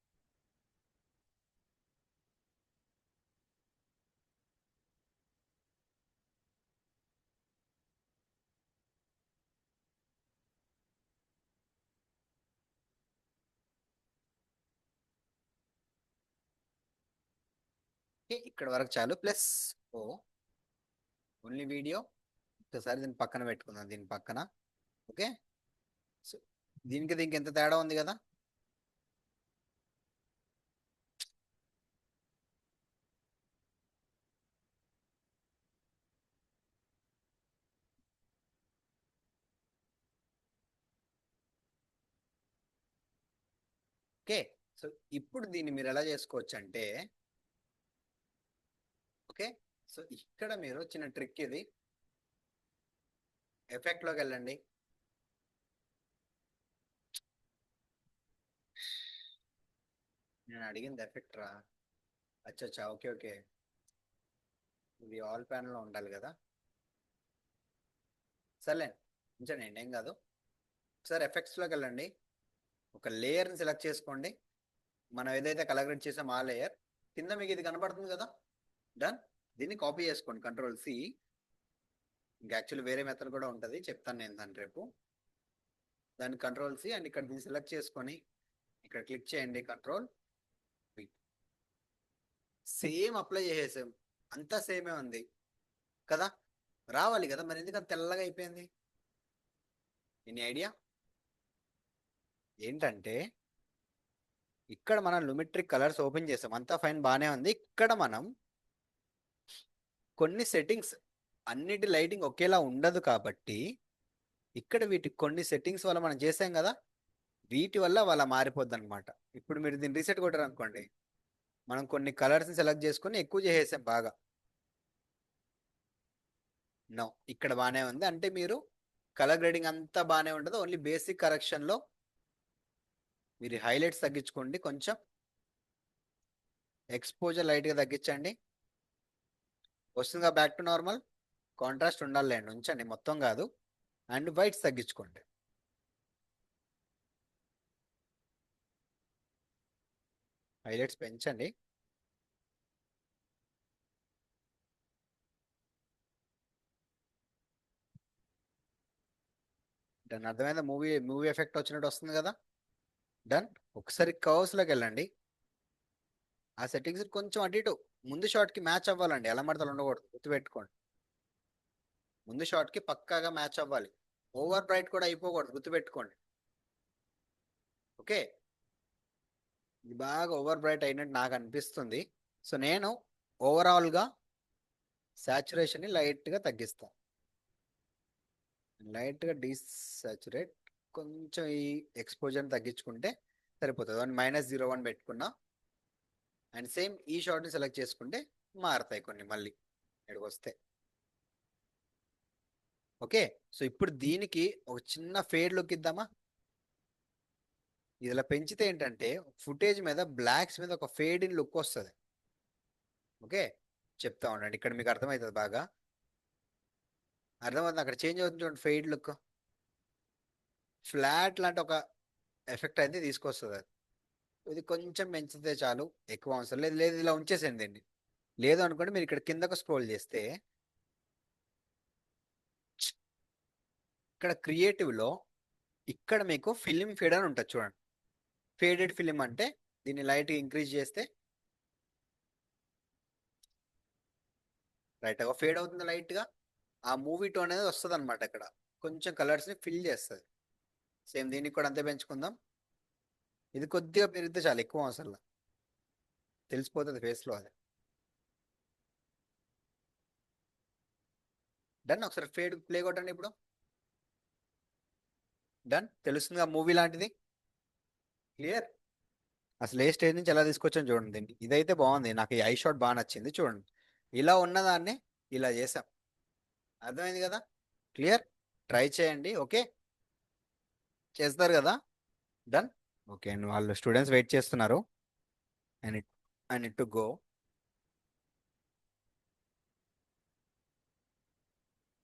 ఓకే, ఇక్కడ వరకు చాలు. ప్లస్ ఓ ఓన్లీ వీడియో. ఒకసారి దీన్ని పక్కన పెట్టుకుందాం, దీని పక్కన. ఓకే, సో దీనికి ఎంత తేడా ఉంది కదా. ఓకే, సో ఇప్పుడు దీన్ని మీరు ఎలా చేసుకోవచ్చు అంటే, ఓకే, సో ఇక్కడ మీరు చిన్న ట్రిక్ ఇది. ఎఫెక్ట్ లోకి వెళ్ళండి. నేను అడిగింది ఎఫెక్ట్ రా. అచ్చా, ఓకే ఓకే, ఇది ఆల్ ప్యానల్ లో ఉండాలి కదా. సర్లే, ఉంచండి, ఏం కాదు. ఒకసారి ఎఫెక్ట్స్ లోకి వెళ్ళండి. ఒక లేయర్ ని సెలెక్ట్ చేసుకోండి. మనం ఏదైతే కలర్ గ్రేడ్ చేసామో ఆ లేయర్ కింద మీకు ఇది కనబడుతుంది కదా. డన్. దీన్ని కాపీ చేసుకోండి, కంట్రోల్ సి. ఇంకా యాక్చువల్లీ వేరే మెథడ్ కూడా ఉంటుంది, చెప్తాను నేను దాన్ని రేపు. దాన్ని కంట్రోల్ సి అండ్ ఇక్కడ దీన్ని సెలెక్ట్ చేసుకొని ఇక్కడ క్లిక్ చేయండి, కంట్రోల్. సేమ్ అప్లై చేసేసాం, అంతా సేమే ఉంది కదా. రావాలి కదా, మరి ఎందుకంత తెల్లగా అయిపోయింది. ఎనీ ఐడియా ఏంటంటే, ఇక్కడ మనం లుమిట్రిక్ కలర్స్ ఓపెన్ చేసాం, అంతా ఫైన్ బానే ఉంది. ఇక్కడ మనం కొన్ని సెట్టింగ్స్, అన్నిటి లైటింగ్ ఒకేలా ఉండదు కాబట్టి ఇక్కడ వీటికి కొన్ని సెట్టింగ్స్ వల్ల మనం చేసాం కదా, వీటి వల్ల వాళ్ళ మారిపోద్ది అనమాట. ఇప్పుడు మీరు దీన్ని రీసెట్ కొట్టారు అనుకోండి, మనం కొన్ని కలర్స్ సెలెక్ట్ చేసుకొని ఎక్కువ చేసేసాం బాగా. నో, ఇక్కడ బానే ఉంది. అంటే మీరు కలర్ గ్రేడింగ్ అంతా బానే ఉండదు, ఓన్లీ బేసిక్ కరెక్షన్ లో మీరు హైలైట్స్ తగ్గించుకోండి, కొంచెం ఎక్స్పోజర్ లైట్ గా తగ్గించండి. వస్తుందిగా బ్యాక్ టు నార్మల్. కాంట్రాస్ట్ ఉండాలండి, ఉంచండి, మొత్తం కాదు. అండ్ వైట్స్ తగ్గించుకోండి. హైలైట్స్ పెంచండి. దాని అర్థమైందా, మూవీ మూవీ ఎఫెక్ట్ వచ్చినట్టు వస్తుంది కదా. డన్. ఒకసారి కర్వ్స్ లోకి వెళ్ళండి. ఆ సెట్టింగ్స్ కొంచెం అటు ఇటు ముందు షాట్ కి మ్యాచ్ అవ్వాలండి, ఎలా మడతలు ఉండకూడదు, గుర్తుపెట్టుకోండి. ముందు షాట్ కి పక్కాగా మ్యాచ్ అవ్వాలి. ఓవర్ బ్రైట్ కూడా అయిపోకూడదు, గుర్తుపెట్టుకోండి. ఓకే, ఇది బాగా ఓవర్ బ్రైట్ అయినట్టు నాకు అనిపిస్తుంది. సో నేను ఓవరాల్ గా సాచురేషన్ ని లైట్ గా తగ్గిస్తాను. లైట్ గా డీసాచురేట్, కొంచెం ఈ ఎక్స్పోజర్ తగ్గించుకుంటే సరిపోతుంది. -01 పెట్టుకున్నా. అండ్ సేమ్ ఈ షార్ట్ని సెలెక్ట్ చేసుకుంటే మారుతాయి కొన్ని మళ్ళీ ఇక్కడికి వస్తే. ఓకే, సో ఇప్పుడు దీనికి ఒక చిన్న ఫేడ్ లుక్ ఇద్దామా. ఇది ఇలా పెంచితే ఏంటంటే ఫుటేజ్ మీద బ్లాక్స్ మీద ఒక ఫేడ్ ఇన్ లుక్ వస్తుంది. ఓకే, చెప్తా ఉండండి, ఇక్కడ మీకు అర్థమవుతుంది బాగా. అర్థమవుతుంది, అక్కడ చేంజ్ అవుతుంది చూడండి ఫెయిడ్ లుక్. ఫ్లాట్ లాంటి ఒక ఎఫెక్ట్ అయితే తీసుకొస్తుంది అది. ఇది కొంచెం పెంచితే చాలు, ఎక్కువ అవసరం లేదు. లేదు ఇలా ఉంచేసేయండి దీన్ని. లేదు అనుకోండి మీరు ఇక్కడ కిందకు స్క్రోల్ చేస్తే ఇక్కడ క్రియేటివ్లో ఇక్కడ మీకు ఫిలిం ఫేడ్ అని ఉంటుంది చూడండి. ఫేడెడ్ ఫిలిం అంటే దీన్ని లైట్ ఇంక్రీజ్ చేస్తే రైట్గా ఫేడ్ అవుతుంది లైట్గా. ఆ మూవీ టోన్ అనేది వస్తుంది అనమాట. ఇక్కడ కొంచెం కలర్స్ని ఫిల్ చేస్తుంది. సేమ్ దీనికి కూడా అంతే పెంచుకుందాం. ఇది కొద్దిగా పెరిగితే చాలు, ఎక్కువ అవసరం లేదు, తెలిసిపోతుంది ఫేస్లో అది. డన్. ఒకసారి ఫేడ్ ప్లే కొట్టండి ఇప్పుడు. డన్. తెలుస్తుంది ఆ మూవీ లాంటిది. క్లియర్. అసలు ఏ స్టేజ్ నుంచి ఎలా తీసుకొచ్చాను చూడండి దీన్ని. ఇదైతే బాగుంది, నాకు ఈ ఐ షాట్ బాగా నచ్చింది. చూడండి ఇలా ఉన్నదాన్ని ఇలా చేసాం. అర్థమైంది కదా. క్లియర్. ట్రై చేయండి. ఓకే, చేస్తారు కదా. డన్. ఓకే అండి, వాళ్ళు స్టూడెంట్స్ వెయిట్ చేస్తున్నారు. I need to go.